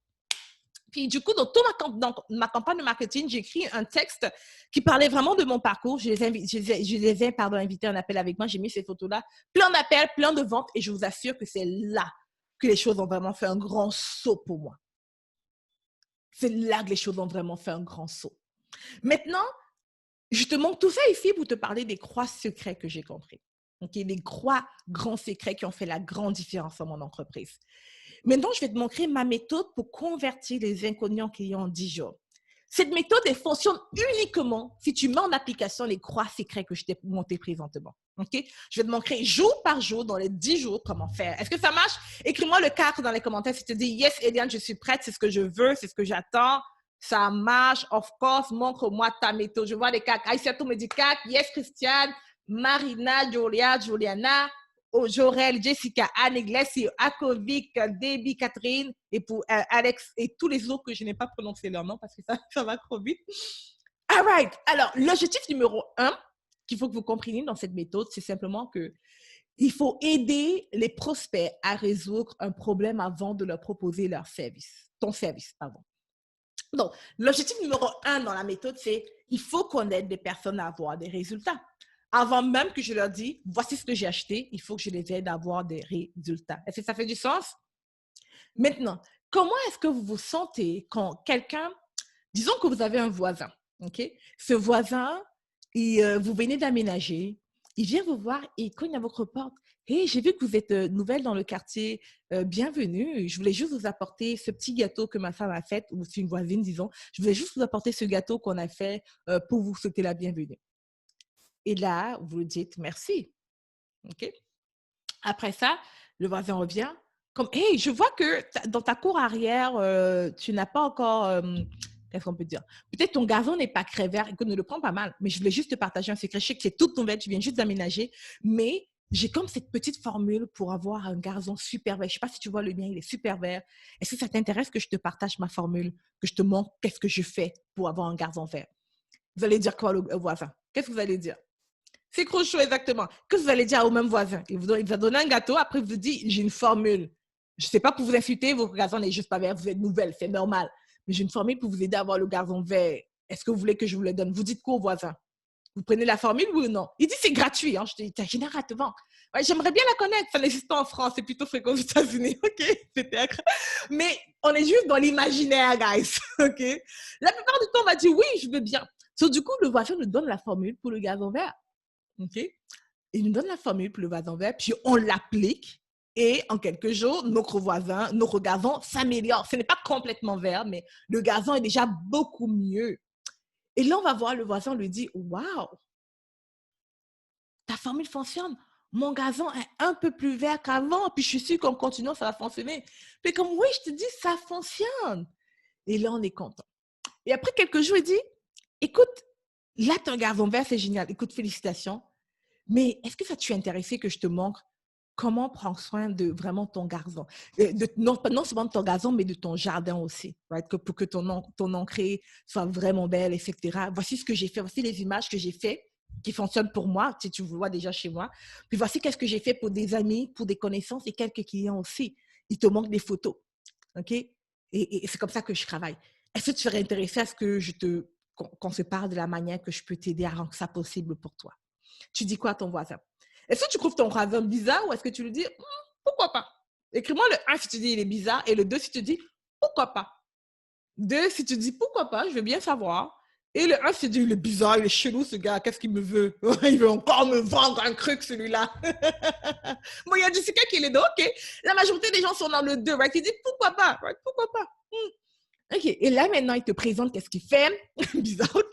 Puis du coup, dans ma campagne de marketing, j'ai écrit un texte qui parlait vraiment de mon parcours. Je les ai invités à un appel avec moi. J'ai mis ces photos-là. Plein d'appels, plein de ventes. Et je vous assure que c'est là que les choses ont vraiment fait un grand saut pour moi. C'est là que les choses ont vraiment fait un grand saut. Maintenant, je te montre tout ça ici pour te parler des croix secrets que j'ai compris. Okay? Les croix grands secrets qui ont fait la grande différence dans mon entreprise. Maintenant, je vais te montrer ma méthode pour convertir les inconnus en clients en 10 jours. Cette méthode, elle fonctionne uniquement si tu mets en application les croix secrets que je t'ai montrées présentement. Okay? Je vais te montrer jour par jour, dans les 10 jours, comment faire. Est-ce que ça marche? Écris-moi le 4 dans les commentaires si tu te dis « Yes, Eliane, je suis prête, c'est ce que je veux, c'est ce que j'attends. » Ça marche, of course, montre-moi ta méthode. Je vois les CAC. Aïssatou me dit CAC, yes, Christiane, Marina, Juliana, Jorel, Jessica, Anne, Iglesias, Akovic, Debbie, Catherine, et pour Alex et tous les autres que je n'ai pas prononcé leur nom parce que ça va trop vite. All right. Alors, l'objectif numéro 1 qu'il faut que vous compreniez dans cette méthode, c'est simplement que il faut aider les prospects à résoudre un problème avant de leur proposer leur service. Ton service, pardon. Donc, l'objectif numéro 1 dans la méthode, c'est il faut qu'on aide des personnes à avoir des résultats. Avant même que je leur dise, voici ce que j'ai acheté, il faut que je les aide à avoir des résultats. Est-ce que ça fait du sens? Maintenant, comment est-ce que vous vous sentez quand quelqu'un Disons que vous avez un voisin, OK? Ce voisin, vous venez d'aménager, il vient vous voir et il cogne à votre porte. Hey, j'ai vu que vous êtes nouvelle dans le quartier. Bienvenue. Je voulais juste vous apporter ce petit gâteau que ma femme a fait, ou c'est une voisine, disons. Je voulais juste vous apporter ce gâteau qu'on a fait pour vous souhaiter la bienvenue. Et là, vous lui dites merci. OK? Après ça, le voisin revient comme, hey, je vois que dans ta cour arrière, tu n'as pas encore, qu'est-ce qu'on peut dire? Peut-être ton gazon n'est pas très vert, écoute, ne le prends pas mal, mais je voulais juste te partager un secret. Je sais que c'est toute nouvelle, tu viens juste d'aménager, mais j'ai comme cette petite formule pour avoir un gazon super vert. Je ne sais pas si tu vois le mien, il est super vert. Est-ce que ça t'intéresse que je te partage ma formule, que je te montre qu'est-ce que je fais pour avoir un gazon vert? Vous allez dire quoi au voisin? Qu'est-ce que vous allez dire? C'est trop chaud, exactement. Que vous allez dire au même voisin? Il vous a donné un gâteau, après il vous dit, j'ai une formule. Je ne sais pas pour vous insulter, vos gazon n'est juste pas vert, vous êtes nouvelle, c'est normal. Mais j'ai une formule pour vous aider à avoir le gazon vert. Est-ce que vous voulez que je vous le donne? Vous dites quoi au voisin? Vous prenez la formule ou non? Il dit c'est gratuit. Hein. Je dis, t'as général te vend. Ouais, j'aimerais bien la connaître. Ça n'existe pas en France, c'est plutôt fréquent aux États-Unis. OK? C'était mais on est juste dans l'imaginaire, guys. OK? La plupart du temps, on va dire oui, je veux bien. So, du coup, le voisin nous donne la formule pour le gazon vert. OK? Il nous donne la formule pour le vase en verre, puis on l'applique. Et en quelques jours, notre gazon s'améliore. Ce n'est pas complètement vert, mais le gazon est déjà beaucoup mieux. Et là, on va voir le voisin, on lui dit, waouh, ta formule fonctionne. Mon gazon est un peu plus vert qu'avant, puis je suis sûre qu'en continuant, ça va fonctionner. Puis comme, oui, je te dis, ça fonctionne. Et là, on est content. Et après quelques jours, il dit, écoute, là, ton gazon vert, c'est génial. Écoute, félicitations. Mais est-ce que ça t'est intéressé que je te montre comment prendre soin de vraiment ton gazon? Non seulement de ton gazon, mais de ton jardin aussi, right? Pour que ton entrée soit vraiment belle, etc. Voici ce que j'ai fait, voici les images que j'ai fait qui fonctionnent pour moi, si tu vois déjà chez moi. Puis voici qu'est-ce que j'ai fait pour des amis, pour des connaissances et quelques clients aussi. Il te manque des photos, OK? Et c'est comme ça que je travaille. Est-ce que tu serais intéressé à ce que qu'on se parle de la manière que je peux t'aider à rendre ça possible pour toi? Tu dis quoi à ton voisin? Est-ce que tu trouves ton voisin bizarre ou est-ce que tu lui dis pourquoi pas? Écris-moi le 1 si tu dis il est bizarre et le 2 si tu dis pourquoi pas. 2 si tu dis pourquoi pas, je veux bien savoir. Et le 1 si tu dis il est bizarre, il est chelou ce gars, qu'est-ce qu'il me veut? Il veut encore me vendre un truc celui-là. Bon, il y a Jessica qui est les deux, ok. La majorité des gens sont dans le 2, right? Ils disent pourquoi pas, right? Pourquoi pas? Ok, et là maintenant, il te présente qu'est-ce qu'il fait. Bizarre, ok.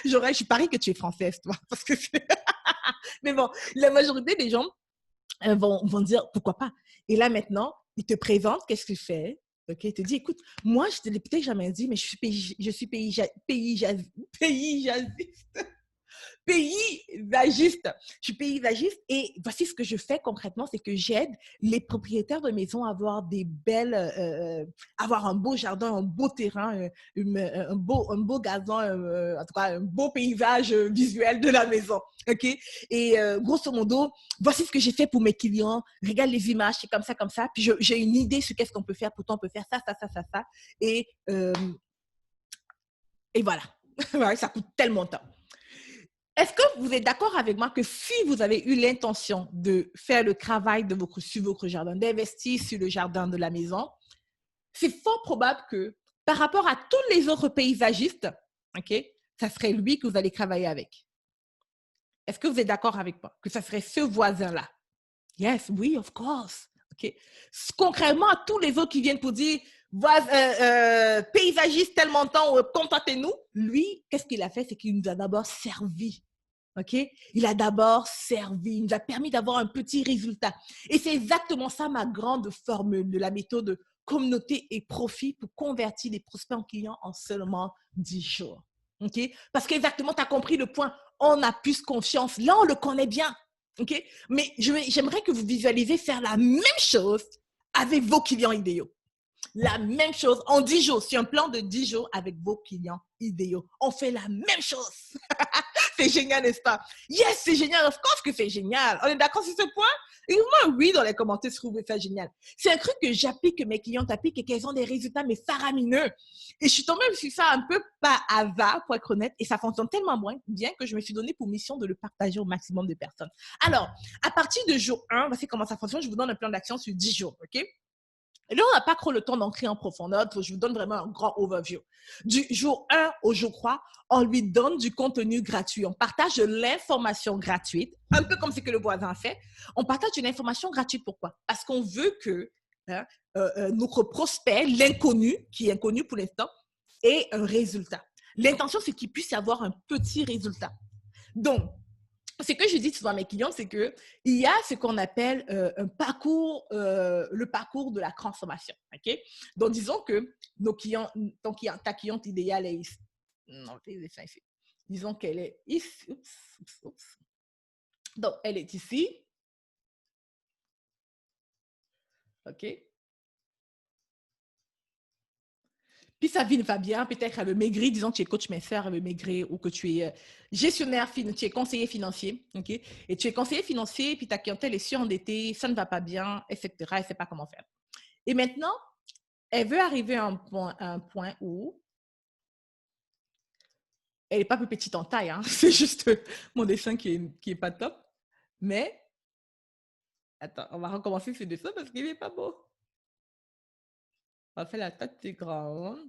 Je parie que tu es française, toi. Parce que mais bon, la majorité des gens vont dire pourquoi pas. Et là maintenant, il te présente qu'est-ce qu'il fait. Ok, il te dit, écoute, moi, je te l'ai peut-être jamais dit, mais je suis paysagiste paysagiste. Je suis paysagiste et voici ce que je fais concrètement, c'est que j'aide les propriétaires de maisons à avoir des belles, avoir un beau jardin, un beau terrain, un beau gazon, en tout cas un beau paysage visuel de la maison. Ok. Et grosso modo, voici ce que j'ai fait pour mes clients. Regarde les images, c'est comme ça. Puis j'ai une idée sur qu'est-ce qu'on peut faire. Pourtant, on peut faire ça, ça, ça, ça, ça. Et voilà. Ça coûte tellement de temps. Est-ce que vous êtes d'accord avec moi que si vous avez eu l'intention de faire le travail sur votre jardin, d'investir sur le jardin de la maison, c'est fort probable que par rapport à tous les autres paysagistes, ok, ça serait lui que vous allez travailler avec. Est-ce que vous êtes d'accord avec moi que ça serait ce voisin-là? Yes, oui, of course. Ok. Concrètement à tous les autres qui viennent pour dire paysagiste tellement de temps, contactez-nous. Lui, qu'est-ce qu'il a fait? C'est qu'il nous a d'abord servi. OK? Il a d'abord servi, il nous a permis d'avoir un petit résultat. Et c'est exactement ça ma grande formule de la méthode communauté et profit pour convertir les prospects en clients en seulement 10 jours. OK? Parce qu'exactement, tu as compris le point. On a plus confiance. Là, on le connaît bien. OK? Mais j'aimerais que vous visualisez faire la même chose avec vos clients idéaux. La même chose en 10 jours, sur un plan de 10 jours avec vos clients idéaux. On fait la même chose. C'est génial, n'est-ce pas? Yes, c'est génial. Of course que c'est génial. On est d'accord sur ce point? Écoute-moi oui dans les commentaires si vous trouvez ça génial. C'est un truc que j'applique, que mes clientes appliquent et qu'elles ont des résultats, mais faramineux. Et je suis tombée sur ça un peu par hasard, pour être honnête, et ça fonctionne tellement bien que je me suis donné pour mission de le partager au maximum de personnes. Alors, à partir de jour 1, voici comment ça fonctionne. Je vous donne un plan d'action sur 10 jours, OK? Et là, on n'a pas trop le temps d'entrer en profondeur. Je vous donne vraiment un grand overview. Du jour 1 au jour 3, on lui donne du contenu gratuit. On partage de l'information gratuite, un peu comme ce que le voisin fait. On partage de l'information gratuite. Pourquoi? Parce qu'on veut que hein, notre prospect, l'inconnu, qui est inconnu pour l'instant, ait un résultat. L'intention, c'est qu'il puisse avoir un petit résultat. Donc, ce que je dis souvent à mes clients, c'est qu'il y a ce qu'on appelle un parcours, le parcours de la transformation. Okay? Donc, disons que nos clients, ta cliente idéale est ici. Non, c'est ici. Disons qu'elle est ici. Oups. Donc, elle est ici. OK? Puis sa vie ne va bien, peut-être elle veut maigrir, disons que tu es coach master, elle veut maigrir, ou que tu es gestionnaire, tu es conseiller financier, ok? Et tu es conseiller financier, puis ta clientèle est surendettée, ça ne va pas bien, etc. Elle ne sait pas comment faire. Et maintenant, elle veut arriver à un point où elle n'est pas plus petite en taille, hein? C'est juste mon dessin qui est pas top. Mais, attends, on va recommencer ce dessin parce qu'il n'est pas beau. On va faire la tête plus grande.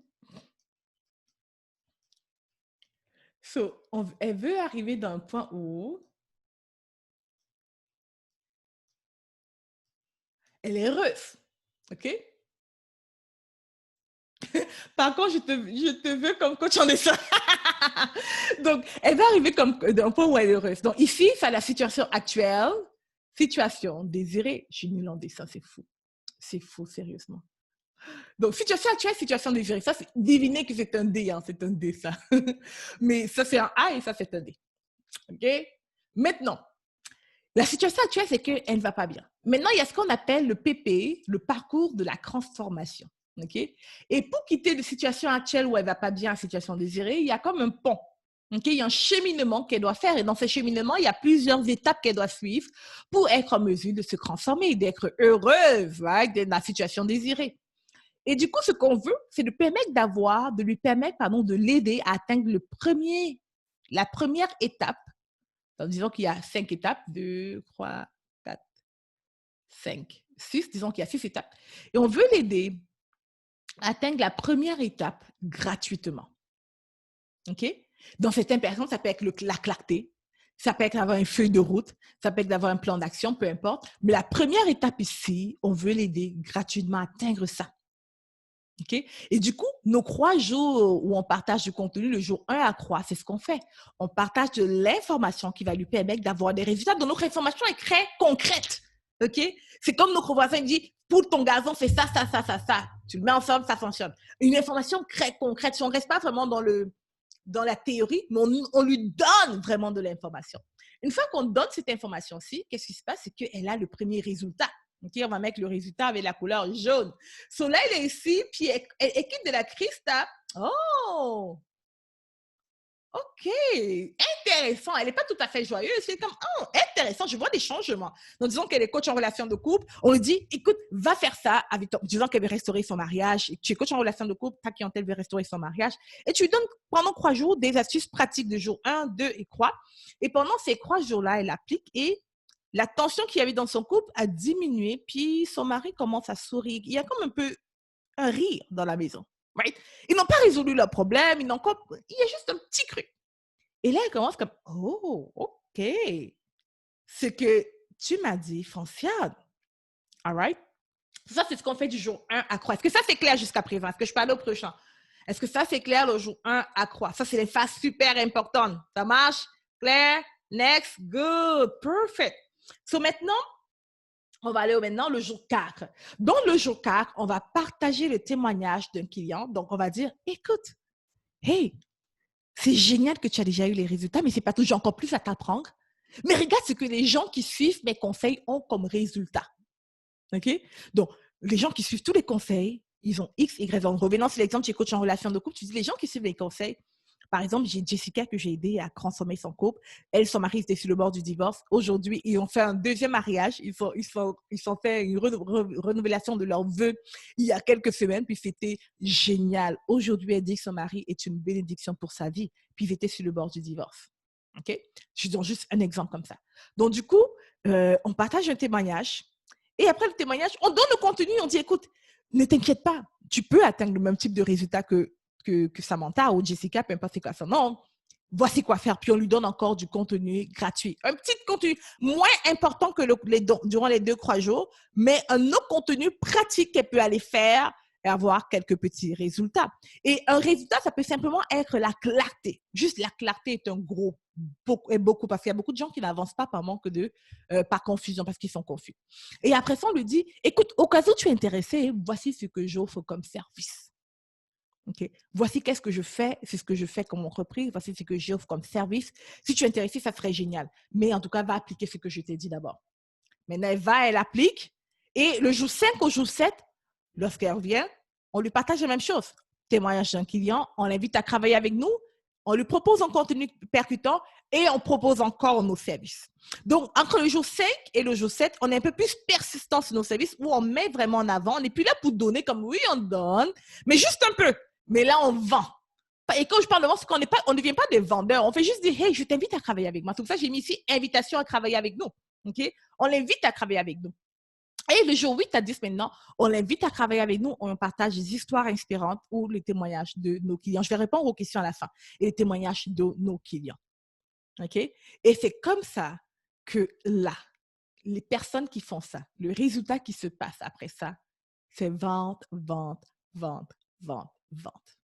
So, elle veut arriver dans un point où elle est heureuse. OK? Par contre, je te veux comme coach en dessin. Donc, elle va arriver comme d'un point où elle est heureuse. Donc, ici, c'est la situation actuelle. Situation désirée. Je suis nulle en dessin, c'est fou. C'est fou, sérieusement. Donc, situation actuelle, situation désirée. Ça, c'est deviner que c'est un D, hein, c'est un D, ça. Mais ça, c'est un A et ça, c'est un D. OK? Maintenant, la situation actuelle, c'est qu'elle ne va pas bien. Maintenant, il y a ce qu'on appelle le PP, le parcours de la transformation. Okay? Et pour quitter la situation actuelle où elle ne va pas bien, la situation désirée, il y a comme un pont. Okay? Il y a un cheminement qu'elle doit faire. Et dans ce cheminement, il y a plusieurs étapes qu'elle doit suivre pour être en mesure de se transformer, d'être heureuse right? De la situation désirée. Et du coup, ce qu'on veut, c'est de lui permettre de l'aider à atteindre la première étape. Donc, disons qu'il y a 5 étapes, 2, 3, 4, 5, 6. Disons qu'il y a 6 étapes. Et on veut l'aider à atteindre la première étape gratuitement. OK? Dans certaines personnes, ça peut être la clarté, ça peut être d'avoir une feuille de route, ça peut être d'avoir un plan d'action, peu importe. Mais la première étape ici, on veut l'aider gratuitement à atteindre ça. OK? Et du coup, nos 3 jours où on partage du contenu, le jour 1 à 3, c'est ce qu'on fait. On partage de l'information qui va lui permettre d'avoir des résultats. Donc, notre information est très concrète. OK? C'est comme notre voisin dit, pour ton gazon, c'est ça. Tu le mets ensemble, ça fonctionne. Une information très concrète. Si on ne reste pas vraiment dans la théorie, mais on lui donne vraiment de l'information. Une fois qu'on donne cette information-ci, qu'est-ce qui se passe? C'est qu'elle a le premier résultat. Okay, on va mettre le résultat avec la couleur jaune. Soleil est ici, puis elle quitte de la Christa. Oh! OK. Intéressant. Elle n'est pas tout à fait joyeuse. C'est comme, oh, intéressant. Je vois des changements. Donc, disons qu'elle est coach en relation de couple. On lui dit, écoute, va faire ça avec ton. Disons qu'elle veut restaurer son mariage. Tu es coach en relation de couple, ta clientèle veut restaurer son mariage. Et tu lui donnes pendant 3 jours des astuces pratiques de jour 1, 2 et 3. Et pendant ces 3 jours-là, elle applique et la tension qu'il y avait dans son couple a diminué. Puis son mari commence à sourire. Il y a comme un peu un rire dans la maison. Right? Ils n'ont pas résolu leur problème, il y a juste un petit truc. Et là, elle commence comme, oh, OK. Ce que tu m'as dit fonctionne. All right? Ça, c'est ce qu'on fait du jour 1 à 3. Est-ce que ça, c'est clair jusqu'à présent? Est-ce que je parle au prochain? Est-ce que ça, c'est clair le jour 1 à 3? Ça, c'est les phases super importantes. Ça marche? Clair? Next? Good. Perfect. So maintenant, on va aller maintenant le jour 4. Dans le jour 4, on va partager le témoignage d'un client. Donc, on va dire, écoute, hey, c'est génial que tu as déjà eu les résultats, mais ce n'est pas tout, j'ai encore plus à t'apprendre. Mais regarde ce que les gens qui suivent mes conseils ont comme résultat. OK? Donc, les gens qui suivent tous les conseils, ils ont X, Y. En revenant sur l'exemple, tu es coach en relation de couple, tu dis, les gens qui suivent les conseils, par exemple, j'ai Jessica que j'ai aidé à transformer son couple. Elle, son mari était sur le bord du divorce. Aujourd'hui, ils ont fait un deuxième mariage. Ils ont fait une renouvelation de leurs vœux il y a quelques semaines. Puis c'était génial. Aujourd'hui, elle dit que son mari est une bénédiction pour sa vie. Puis ils étaient sur le bord du divorce. OK? Je donne juste un exemple comme ça. Donc, du coup, on partage un témoignage. Et après le témoignage, on donne le contenu. On dit, écoute, ne t'inquiète pas. Tu peux atteindre le même type de résultat que Samantha ou Jessica, peu importe c'est quoi son nom. Voici quoi faire. Puis on lui donne encore du contenu gratuit. Un petit contenu moins important que durant les 2-3 jours, mais un autre contenu pratique qu'elle peut aller faire et avoir quelques petits résultats. Et un résultat, ça peut simplement être la clarté. Juste la clarté est un gros, beaucoup, parce qu'il y a beaucoup de gens qui n'avancent pas par manque par confusion, parce qu'ils sont confus. Et après ça, on lui dit, écoute, au cas où tu es intéressé, voici ce que j'offre comme service. Okay. Voici qu'est-ce que je fais, c'est ce que je fais comme entreprise, voici ce que j'offre comme service. Si tu es intéressé, ça serait génial. Mais en tout cas, va appliquer ce que je t'ai dit d'abord. Maintenant, elle applique. Et le jour 5 au jour 7, lorsqu'elle revient, on lui partage la même chose. Témoignage d'un client, on l'invite à travailler avec nous, on lui propose un contenu percutant et on propose encore nos services. Donc, entre le jour 5 et le jour 7, on est un peu plus persistant sur nos services où on met vraiment en avant. On n'est plus là pour donner comme oui, on donne, mais juste un peu. Mais là, on vend. Et quand je parle de vente, c'est qu'on on ne devient pas des vendeurs. On fait juste dire, hey, je t'invite à travailler avec moi. C'est pour ça que j'ai mis ici invitation à travailler avec nous. Okay? On l'invite à travailler avec nous. Et le jour 8 à 10 maintenant, on l'invite à travailler avec nous. On partage des histoires inspirantes ou les témoignages de nos clients. Je vais répondre aux questions à la fin. Et les témoignages de nos clients. OK? Et c'est comme ça que là, les personnes qui font ça, le résultat qui se passe après ça, c'est vente, vente, vente, vente, vente.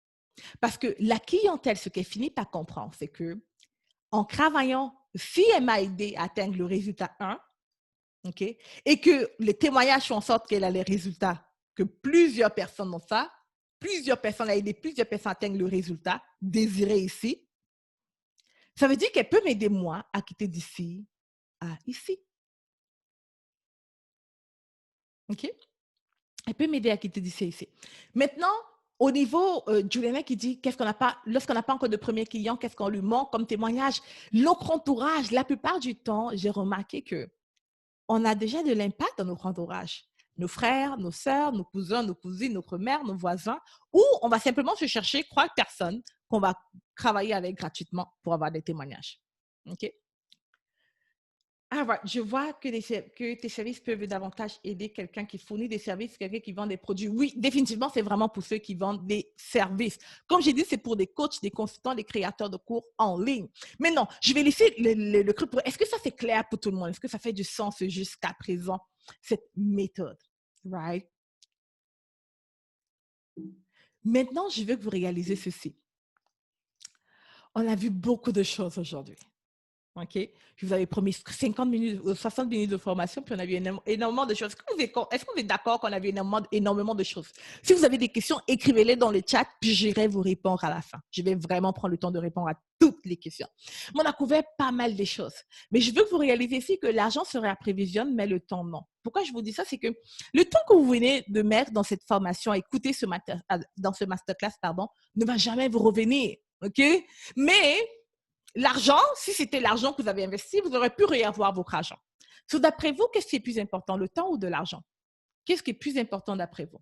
Parce que la clientèle, ce qu'elle finit par comprendre, c'est que en travaillant, si elle m'a aidé à atteindre le résultat 1, okay, et que les témoignages font en sorte qu'elle a les résultats, que plusieurs personnes ont ça, plusieurs personnes a aidé plusieurs personnes à atteindre le résultat désiré ici, ça veut dire qu'elle peut m'aider moi à quitter d'ici à ici. OK? Elle peut m'aider à quitter d'ici à ici. Maintenant, au niveau Juliana qui dit qu'est-ce qu'on n'a pas, lorsqu'on n'a pas encore de premier client, qu'est-ce qu'on lui manque comme témoignage? Notre entourage, la plupart du temps, j'ai remarqué que on a déjà de l'impact dans notre entourage. Nos frères, nos sœurs, nos cousins, nos cousines, notre mère, nos voisins, ou on va simplement se chercher 3 personnes qu'on va travailler avec gratuitement pour avoir des témoignages. OK? Ah ouais, je vois que tes services peuvent davantage aider quelqu'un qui fournit des services, quelqu'un qui vend des produits. Oui, définitivement, c'est vraiment pour ceux qui vendent des services. Comme j'ai dit, c'est pour des coachs, des consultants, des créateurs de cours en ligne. Mais non, je vais laisser le truc pour... Est-ce que ça, c'est clair pour tout le monde? Est-ce que ça fait du sens jusqu'à présent, cette méthode? Right? Maintenant, je veux que vous réalisez ceci. On a vu beaucoup de choses aujourd'hui. OK? Je vous avais promis 50 minutes, 60 minutes de formation, puis on a vu énormément de choses. Est-ce que vous êtes d'accord qu'on a vu énormément de choses? Si vous avez des questions, écrivez-les dans le chat, puis j'irai vous répondre à la fin. Je vais vraiment prendre le temps de répondre à toutes les questions. Mais on a couvert pas mal de choses. Mais je veux que vous réalisiez ici que l'argent serait à prévision, mais le temps, non. Pourquoi je vous dis ça? C'est que le temps que vous venez de mettre dans cette formation, à écouter dans ce masterclass, pardon, ne va jamais vous revenir. OK? Mais l'argent, si c'était l'argent que vous avez investi, vous aurez pu réavoir votre argent. So, d'après vous, qu'est-ce qui est plus important, le temps ou de l'argent? Qu'est-ce qui est plus important d'après vous?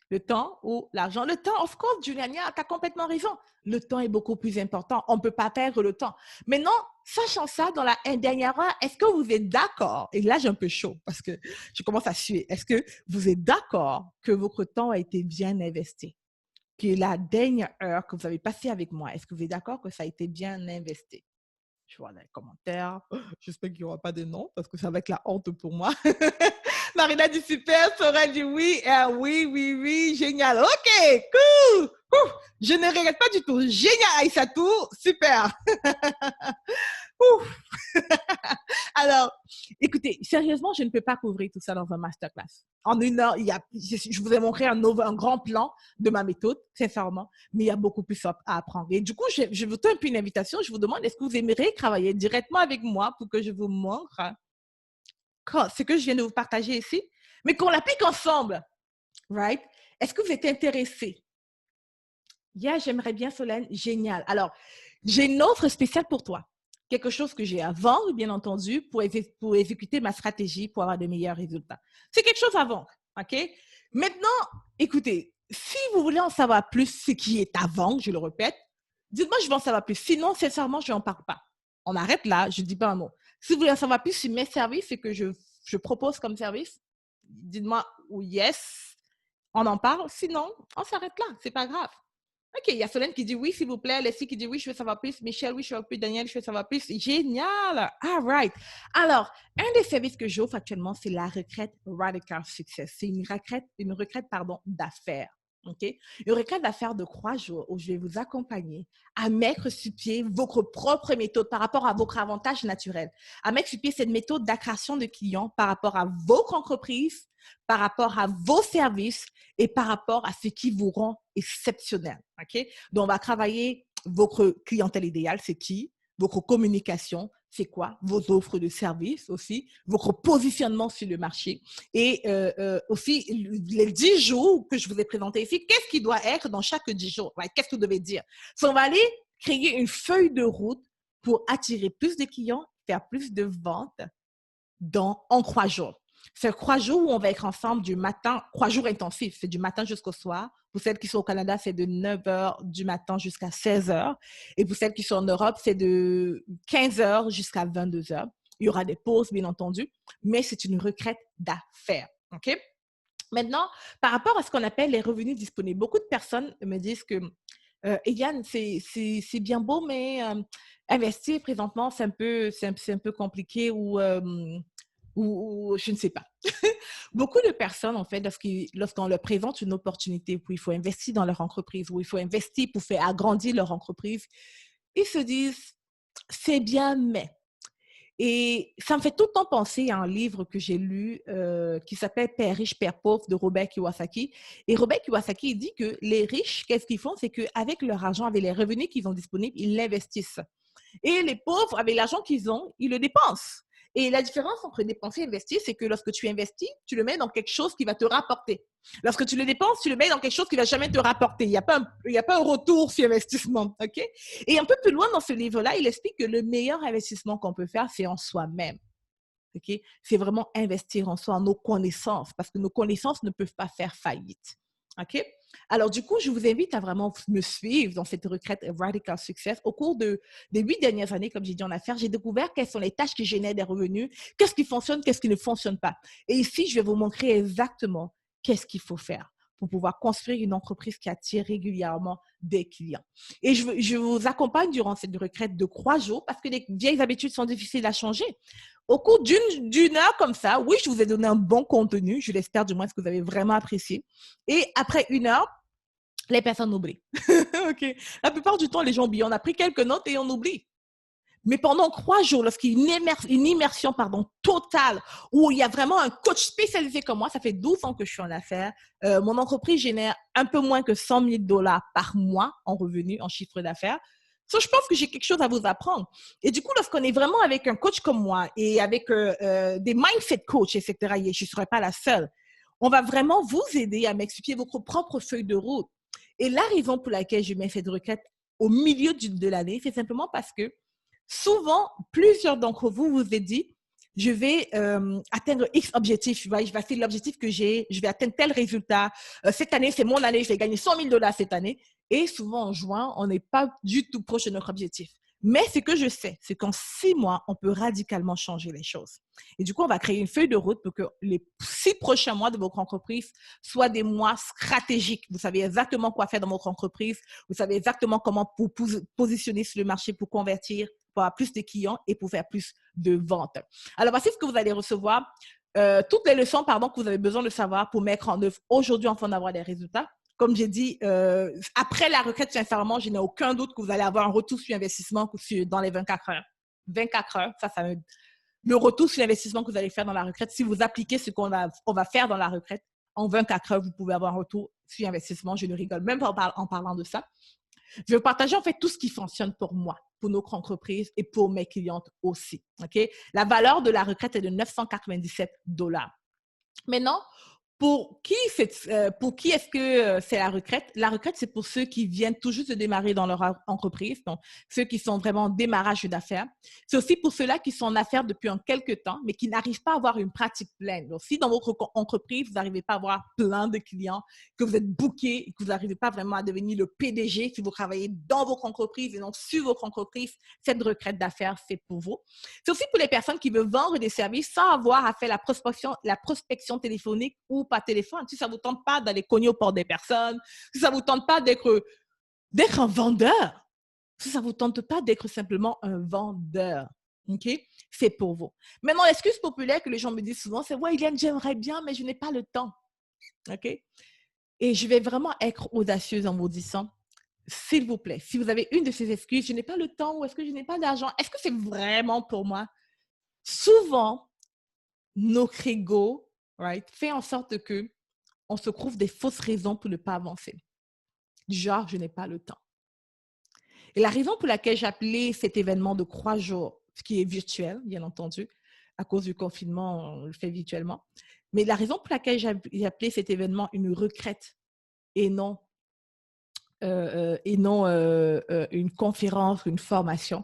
Le temps ou l'argent? Le temps, of course, Juliania, tu as complètement raison. Le temps est beaucoup plus important. On ne peut pas perdre le temps. Maintenant, sachant ça, dans la dernière heure, est-ce que vous êtes d'accord? Et là, j'ai un peu chaud parce que je commence à suer. Est-ce que vous êtes d'accord que votre temps a été bien investi? Que la dernière heure que vous avez passée avec moi, est-ce que vous êtes d'accord que ça a été bien investi? Je vois dans les commentaires. J'espère qu'il n'y aura pas de non parce que ça va être la honte pour moi. Marina dit super, Sorel dit oui, oui, oui, oui, génial. OK, cool. Je ne regrette pas du tout. Génial, Aïssatou, super. Alors, écoutez, sérieusement, je ne peux pas couvrir tout ça dans un masterclass. En 1 heure, je vous ai montré un grand plan de ma méthode, sincèrement, mais il y a beaucoup plus à apprendre. Et du coup, je vous donne une invitation. Je vous demande, est-ce que vous aimeriez travailler directement avec moi pour que je vous montre ce que je viens de vous partager ici, mais qu'on l'applique ensemble, right? Est-ce que vous êtes intéressé? Yeah, j'aimerais bien, Solène. Génial. Alors, j'ai une offre spéciale pour toi. Quelque chose que j'ai à vendre, bien entendu, pour exécuter ma stratégie pour avoir de meilleurs résultats. C'est quelque chose à vendre, OK? Maintenant, écoutez, si vous voulez en savoir plus ce qui est à vendre, je le répète, dites-moi, je veux en savoir plus. Sinon, sincèrement, je n'en parle pas. On arrête là, je ne dis pas un mot. Si vous voulez en savoir plus sur mes services, ce que je propose comme service, dites-moi yes. on en parle. Sinon, on s'arrête là. C'est pas grave. OK, il y a Solène qui dit oui, s'il vous plaît. Leslie qui dit oui, je veux savoir plus. Michel, oui, je veux savoir plus. Daniel, je veux savoir plus. Génial. All right. Alors, un des services que j'offre actuellement, c'est la retraite Radical Success. C'est une retraite, pardon, d'affaires. OK? Une retraite d'affaires de 3 jours où je vais vous accompagner à mettre sur pied votre propre méthode par rapport à votre avantage naturel. À mettre sur pied cette méthode d'accrétion de clients par rapport à votre entreprise, par rapport à vos services et par rapport à ce qui vous rend exceptionnel. OK? Donc, on va travailler votre clientèle idéale, c'est qui? Votre communication, c'est quoi? Vos offres de services aussi, votre positionnement sur le marché et aussi les 10 jours que je vous ai présentés ici, qu'est-ce qui doit être dans chaque 10 jours? Ouais, qu'est-ce que vous devez dire? So, on va aller créer une feuille de route pour attirer plus de clients, faire plus de ventes en 3 jours. C'est 3 jours où on va être ensemble du matin, 3 jours intensifs, c'est du matin jusqu'au soir. Pour celles qui sont au Canada, c'est de 9 heures du matin jusqu'à 16 heures. Et pour celles qui sont en Europe, c'est de 15 heures jusqu'à 22 heures. Il y aura des pauses, bien entendu, mais c'est une retraite d'affaires. OK? Maintenant, par rapport à ce qu'on appelle les revenus disponibles, beaucoup de personnes me disent que Eliane, c'est bien beau, mais investir présentement, c'est un peu compliqué ou je ne sais pas. Beaucoup de personnes, en fait, lorsqu'on leur présente une opportunité où il faut investir dans leur entreprise, où il faut investir pour faire agrandir leur entreprise, ils se disent, c'est bien, mais. Et ça me fait tout le temps penser à un livre que j'ai lu qui s'appelle Père riche, Père pauvre de Robert Kiyosaki. Et Robert Kiyosaki il dit que les riches, qu'est-ce qu'ils font? C'est qu'avec leur argent, avec les revenus qu'ils ont disponibles, ils l'investissent. Et les pauvres, avec l'argent qu'ils ont, ils le dépensent. Et la différence entre dépenser et investir, c'est que lorsque tu investis, tu le mets dans quelque chose qui va te rapporter. Lorsque tu le dépenses, tu le mets dans quelque chose qui va jamais te rapporter. Il n'y a pas un retour sur investissement. OK? Et un peu plus loin dans ce livre-là, il explique que le meilleur investissement qu'on peut faire, c'est en soi-même. OK? C'est vraiment investir en soi, en nos connaissances, parce que nos connaissances ne peuvent pas faire faillite. OK? Alors, du coup, je vous invite à vraiment me suivre dans cette retraite Radical Success. Au cours des 8 dernières années, comme j'ai dit en affaires, j'ai découvert quelles sont les tâches qui génèrent des revenus, qu'est-ce qui fonctionne, qu'est-ce qui ne fonctionne pas. Et ici, je vais vous montrer exactement qu'est-ce qu'il faut faire pour pouvoir construire une entreprise qui attire régulièrement des clients. Et je vous accompagne durant cette retraite de 3 jours parce que les vieilles habitudes sont difficiles à changer. Au cours d'une heure comme ça, oui, je vous ai donné un bon contenu. Je l'espère du moins que vous avez vraiment apprécié. Et après 1 heure, les personnes oublient. OK. La plupart du temps, les gens oublient. On a pris quelques notes et on oublie. Mais pendant 3 jours, lorsqu'il y a une immersion totale, où il y a vraiment un coach spécialisé comme moi, ça fait 12 ans que je suis en affaires, mon entreprise génère un peu moins que 100 000 $ par mois en revenus, en chiffre d'affaires. So, je pense que j'ai quelque chose à vous apprendre. Et du coup, lorsqu'on est vraiment avec un coach comme moi et avec des mindset coach, etc., je ne serai pas la seule, on va vraiment vous aider à m'expliquer votre propre feuille de route. Et la raison pour laquelle je mets cette requête au milieu de l'année, c'est simplement parce que souvent, plusieurs d'entre vous vous êtes dit, je vais atteindre X objectif, je vais faire l'objectif que j'ai, je vais atteindre tel résultat. Cette année, c'est mon année, je vais gagner 100 000 $ cette année. Et souvent, en juin, on n'est pas du tout proche de notre objectif. Mais ce que je sais, c'est qu'en 6 mois, on peut radicalement changer les choses. Et du coup, on va créer une feuille de route pour que les 6 prochains mois de votre entreprise soient des mois stratégiques. Vous savez exactement quoi faire dans votre entreprise. Vous savez exactement comment vous positionner sur le marché pour convertir, pour avoir plus de clients et pour faire plus de ventes. Alors, voici ce que vous allez recevoir. Toutes les leçons que vous avez besoin de savoir pour mettre en œuvre aujourd'hui afin d'avoir des résultats. Comme j'ai dit, après la requête, sincèrement, je n'ai aucun doute que vous allez avoir un retour sur investissement dans les 24 heures. 24 heures, le retour sur l'investissement que vous allez faire dans la retraite, si vous appliquez ce qu'on va faire dans la retraite, en 24 heures, vous pouvez avoir un retour sur investissement. Je ne rigole même pas en parlant de ça. Je vais partager en fait tout ce qui fonctionne pour moi, pour notre entreprise et pour mes clientes aussi. OK? La valeur de la retraite est de 997 $. Maintenant, pour qui est-ce que c'est la retraite? La retraite, c'est pour ceux qui viennent tout juste de démarrer dans leur entreprise, donc ceux qui sont vraiment en démarrage d'affaires. C'est aussi pour ceux-là qui sont en affaires depuis quelque temps, mais qui n'arrivent pas à avoir une pratique pleine. Donc, si dans votre entreprise, vous n'arrivez pas à avoir plein de clients, que vous êtes booké, que vous n'arrivez pas vraiment à devenir le PDG, si vous travaillez dans votre entreprise et non sur votre entreprise, cette retraite d'affaires, c'est pour vous. C'est aussi pour les personnes qui veulent vendre des services sans avoir à faire la prospection téléphonique ou ou par téléphone, si ça ne vous tente pas d'aller cogner au port des personnes, si ça ne vous tente pas d'être un vendeur, si ça ne vous tente pas d'être simplement un vendeur, OK? C'est pour vous. Maintenant, l'excuse populaire que les gens me disent souvent, c'est « Ouais, Eliane, j'aimerais bien, mais je n'ai pas le temps. » OK? Et je vais vraiment être audacieuse en vous disant, s'il vous plaît, si vous avez une de ces excuses, je n'ai pas le temps ou est-ce que je n'ai pas d'argent, est-ce que c'est vraiment pour moi? Souvent, notre ego, right, fait en sorte que on se trouve des fausses raisons pour ne pas avancer. Genre, je n'ai pas le temps. Et la raison pour laquelle j'ai appelé cet événement de 3 jours, ce qui est virtuel, bien entendu, à cause du confinement, on le fait virtuellement. Mais la raison pour laquelle j'ai appelé cet événement une retraite et non une conférence, une formation,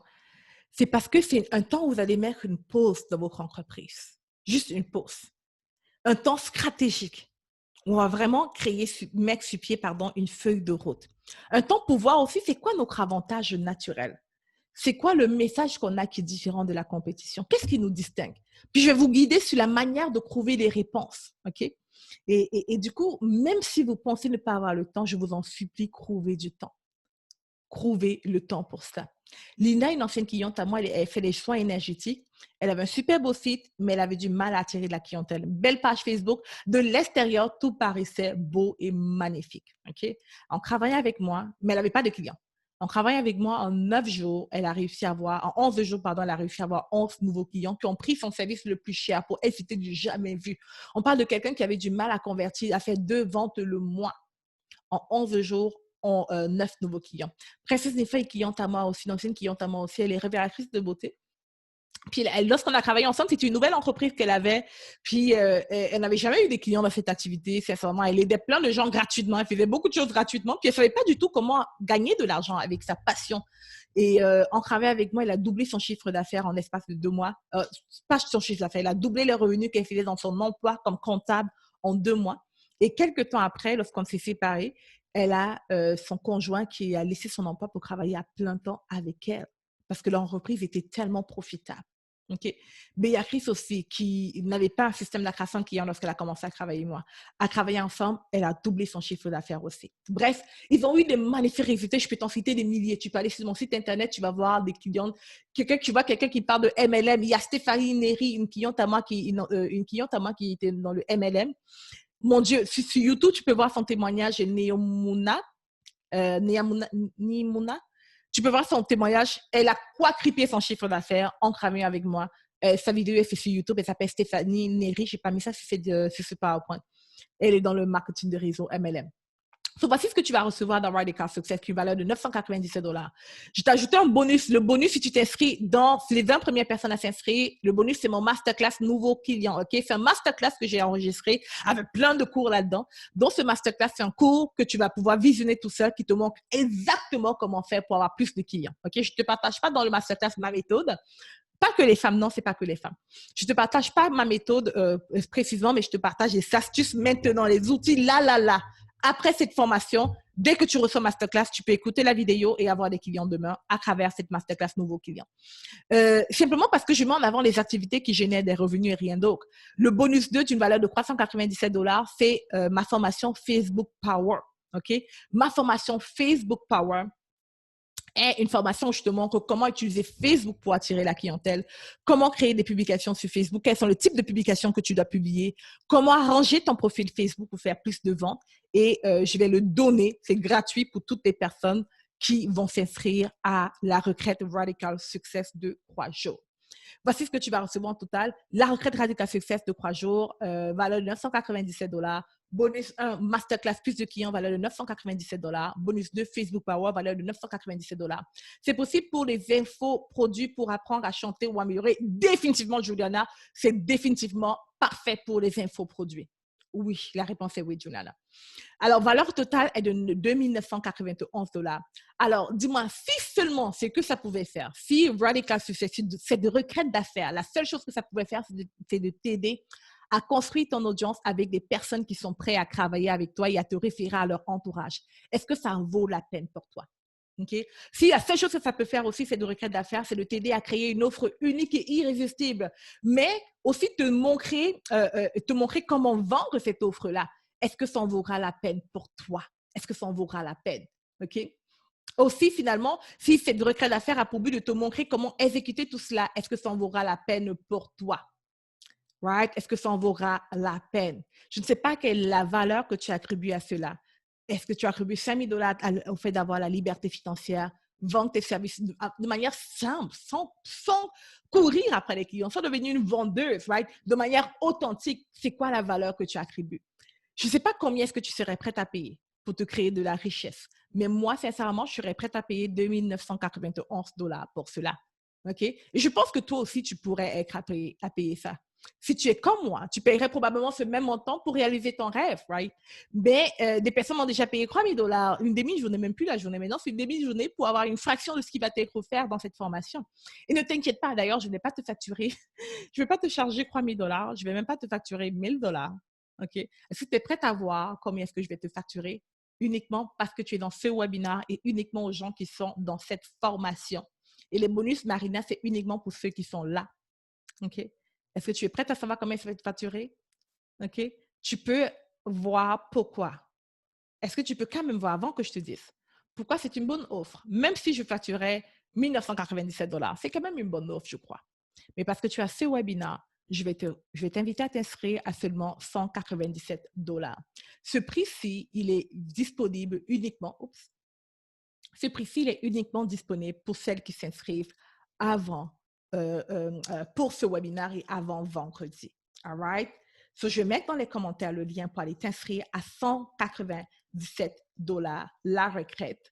c'est parce que c'est un temps où vous allez mettre une pause dans votre entreprise. Juste une pause. Un temps stratégique. On va vraiment mettre sur pied, une feuille de route. Un temps pour voir aussi c'est quoi notre avantage naturel. C'est quoi le message qu'on a qui est différent de la compétition? Qu'est-ce qui nous distingue? Puis je vais vous guider sur la manière de trouver les réponses. OK? Et du coup, même si vous pensez ne pas avoir le temps, je vous en supplie, trouvez du temps. Trouvez le temps pour ça. Lina, une ancienne cliente à moi, elle fait des soins énergétiques. Elle avait un super beau site, mais elle avait du mal à attirer de la clientèle. Belle page Facebook. De l'extérieur, tout paraissait beau et magnifique. OK? En travaillant avec moi, mais elle n'avait pas de clients. En travaillant avec moi, en 9 jours, elle a réussi à avoir, en 11 jours, pardon, elle a réussi à avoir 11 nouveaux clients qui ont pris son service le plus cher pour éviter du jamais vu. On parle de quelqu'un qui avait du mal à convertir, a fait 2 ventes le mois. En 11 jours, ont 9 nouveaux clients. Princesse Nefa est cliente à moi aussi, une ancienne cliente à moi aussi. Elle est révélatrice de beauté. Puis lorsqu'on a travaillé ensemble, c'était une nouvelle entreprise qu'elle avait. Puis elle n'avait jamais eu des clients dans cette activité. Sincèrement, elle aidait plein de gens gratuitement. Elle faisait beaucoup de choses gratuitement. Puis elle ne savait pas du tout comment gagner de l'argent avec sa passion. Et en travaillant avec moi, elle a doublé son chiffre d'affaires en l'espace de 2 mois. Pas son chiffre d'affaires, elle a doublé les revenus qu'elle faisait dans son emploi comme comptable en 2 mois. Et quelques temps après, lorsqu'on s'est séparés, elle a son conjoint qui a laissé son emploi pour travailler à plein temps avec elle parce que l'entreprise était tellement profitable. OK. Béatrice aussi, qui n'avait pas un système d'accroissement client lorsqu'elle a commencé à travailler moi. À travailler ensemble, elle a doublé son chiffre d'affaires aussi. Bref, ils ont eu des magnifiques résultats. Je peux t'en citer des milliers. Tu peux aller sur mon site internet, tu vas voir des clients. Tu vois quelqu'un qui parle de MLM. Il y a Stéphanie Néry, une cliente à moi qui était dans le MLM. Mon Dieu, sur YouTube, tu peux voir son témoignage, Néamuna. Tu peux voir son témoignage. Elle a quadruplé son chiffre d'affaires en travaillant avec moi. Sa vidéo est faite sur YouTube. Elle s'appelle Stéphanie Néry. Je n'ai pas mis ça sur ce PowerPoint. Elle est dans le marketing de réseau MLM. So, voici ce que tu vas recevoir dans Radical Success, qui est une valeur de 997 $. Je t'ai ajouté un bonus. Le bonus, si tu t'inscris c'est les 20 premières personnes à s'inscrire. Le bonus, c'est mon masterclass nouveau client. OK? C'est un masterclass que j'ai enregistré avec plein de cours là-dedans. Donc, ce masterclass, c'est un cours que tu vas pouvoir visionner tout seul qui te montre exactement comment faire pour avoir plus de clients. OK? Je ne te partage pas dans le masterclass ma méthode. Pas que les femmes, non, c'est pas que les femmes. Je te partage pas ma méthode précisément, mais je te partage les astuces maintenant, les outils là. Après cette formation, dès que tu reçois masterclass, tu peux écouter la vidéo et avoir des clients demain à travers cette masterclass nouveaux clients. Simplement parce que je mets en avant les activités qui génèrent des revenus et rien d'autre. Le bonus 2 d'une valeur de 397 $, c'est ma formation Facebook Power. OK? Ma formation Facebook Power est une formation où je te montre comment utiliser Facebook pour attirer la clientèle, comment créer des publications sur Facebook, quels sont les types de publications que tu dois publier, comment arranger ton profil Facebook pour faire plus de ventes. Et je vais le donner, c'est gratuit pour toutes les personnes qui vont s'inscrire à la retraite Radical Success de 3 jours. Voici ce que tu vas recevoir en total. La retraite Radical Success de 3 jours, valeur de 997 $. Bonus 1, masterclass plus de clients, valeur de 997 $. Bonus 2, Facebook Power, valeur de 997 $. C'est possible pour les infos produits pour apprendre à chanter ou améliorer. Définitivement, Juliana, c'est définitivement parfait pour les infos produits. Oui, la réponse est oui, Juliana. Alors, valeur totale est de 2 991 $. Alors, dis-moi, si seulement c'est que ça pouvait faire, si Radical Success, c'est de retraite d'affaires, la seule chose que ça pouvait faire, c'est de t'aider à construire ton audience avec des personnes qui sont prêtes à travailler avec toi et à te référer à leur entourage. Est-ce que ça vaut la peine pour toi? OK? Si la seule chose que ça peut faire aussi, c'est de requête d'affaires, c'est de t'aider à créer une offre unique et irrésistible, mais aussi te montrer comment vendre cette offre-là. Est-ce que ça en vaudra la peine pour toi? Est-ce que ça en vaudra la peine? OK? Aussi, finalement, si cette requête d'affaires a pour but de te montrer comment exécuter tout cela, est-ce que ça en vaudra la peine pour toi? Right? Est-ce que ça en vaudra la peine? Je ne sais pas quelle est la valeur que tu attribues à cela. Est-ce que tu attribues 5 000 au fait d'avoir la liberté financière, vendre tes services de manière simple, sans courir après les clients, sans devenir une vendeuse, right? De manière authentique, c'est quoi la valeur que tu attribues? Je ne sais pas combien est-ce que tu serais prête à payer pour te créer de la richesse. Mais moi, sincèrement, je serais prête à payer 2 991 $ pour cela. OK? Et je pense que toi aussi, tu pourrais être à payer ça. Si tu es comme moi, tu paierais probablement ce même montant pour réaliser ton rêve, right? Mais des personnes m'ont déjà payé 3 000 $, une demi-journée, même plus la journée maintenant, c'est une demi-journée pour avoir une fraction de ce qui va t'être offert dans cette formation. Et ne t'inquiète pas, d'ailleurs, je ne vais pas te facturer, je ne vais pas te charger 3 000 $, je ne vais même pas te facturer 1 000 $. OK? Est-ce que tu es prête à voir combien est-ce que je vais te facturer uniquement parce que tu es dans ce webinaire et uniquement aux gens qui sont dans cette formation? Et les bonus Marina, c'est uniquement pour ceux qui sont là. OK? Est-ce que tu es prête à savoir combien ça va te facturer? OK? Tu peux voir pourquoi. Est-ce que tu peux quand même voir avant que je te dise pourquoi c'est une bonne offre? Même si je facturais 1 997 $, c'est quand même une bonne offre, je crois. Mais parce que tu as ce webinaire, je vais t'inviter à t'inscrire à seulement 197 $. Ce prix-ci, il est disponible uniquement, ce prix-ci, il est uniquement disponible pour celles qui s'inscrivent avant, pour ce webinaire et avant vendredi. All right? So, je vais mettre dans les commentaires le lien pour aller t'inscrire à 197 $, la retraite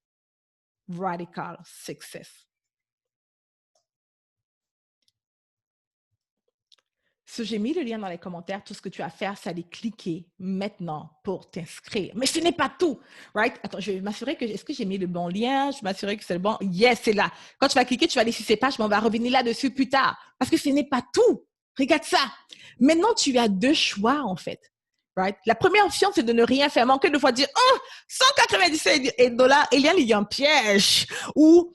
Radical Success. So, j'ai mis le lien dans les commentaires. Tout ce que tu as à faire, c'est aller cliquer maintenant pour t'inscrire. Mais ce n'est pas tout, right? Attends, je vais m'assurer que, est-ce que j'ai mis le bon lien? Je vais m'assurer que c'est le bon. Yes, c'est là. Quand tu vas cliquer, tu vas aller sur ces pages, mais on va revenir là-dessus plus tard. Parce que ce n'est pas tout. Regarde ça. Maintenant, tu as deux choix, en fait. Right? La première option, c'est de ne rien faire. Manquer de fois dire, oh, 197 $, il y a un piège. Ou,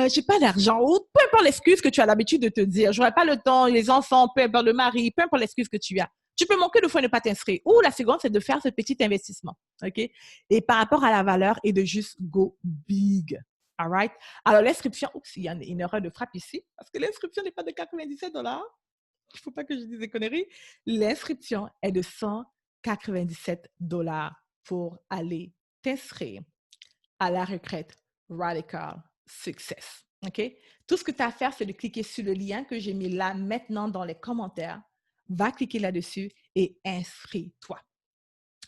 j'ai pas d'argent, ou peu importe l'excuse que tu as l'habitude de te dire, j'aurai pas le temps, les enfants, peu importe le mari, peu importe l'excuse que tu as. Tu peux manquer de fois et ne pas t'inscrire. Ou la seconde, c'est de faire ce petit investissement. OK? Et par rapport à la valeur et de juste go big. All right? Alors, l'inscription, oups, il y a une erreur de frappe ici, parce que l'inscription n'est pas de 97 $. Il ne faut pas que je dise des conneries. L'inscription est de 197 $ pour aller t'inscrire à la retraite Radical Success. OK? Tout ce que tu as à faire, c'est de cliquer sur le lien que j'ai mis là maintenant dans les commentaires. Va cliquer là-dessus et inscris-toi.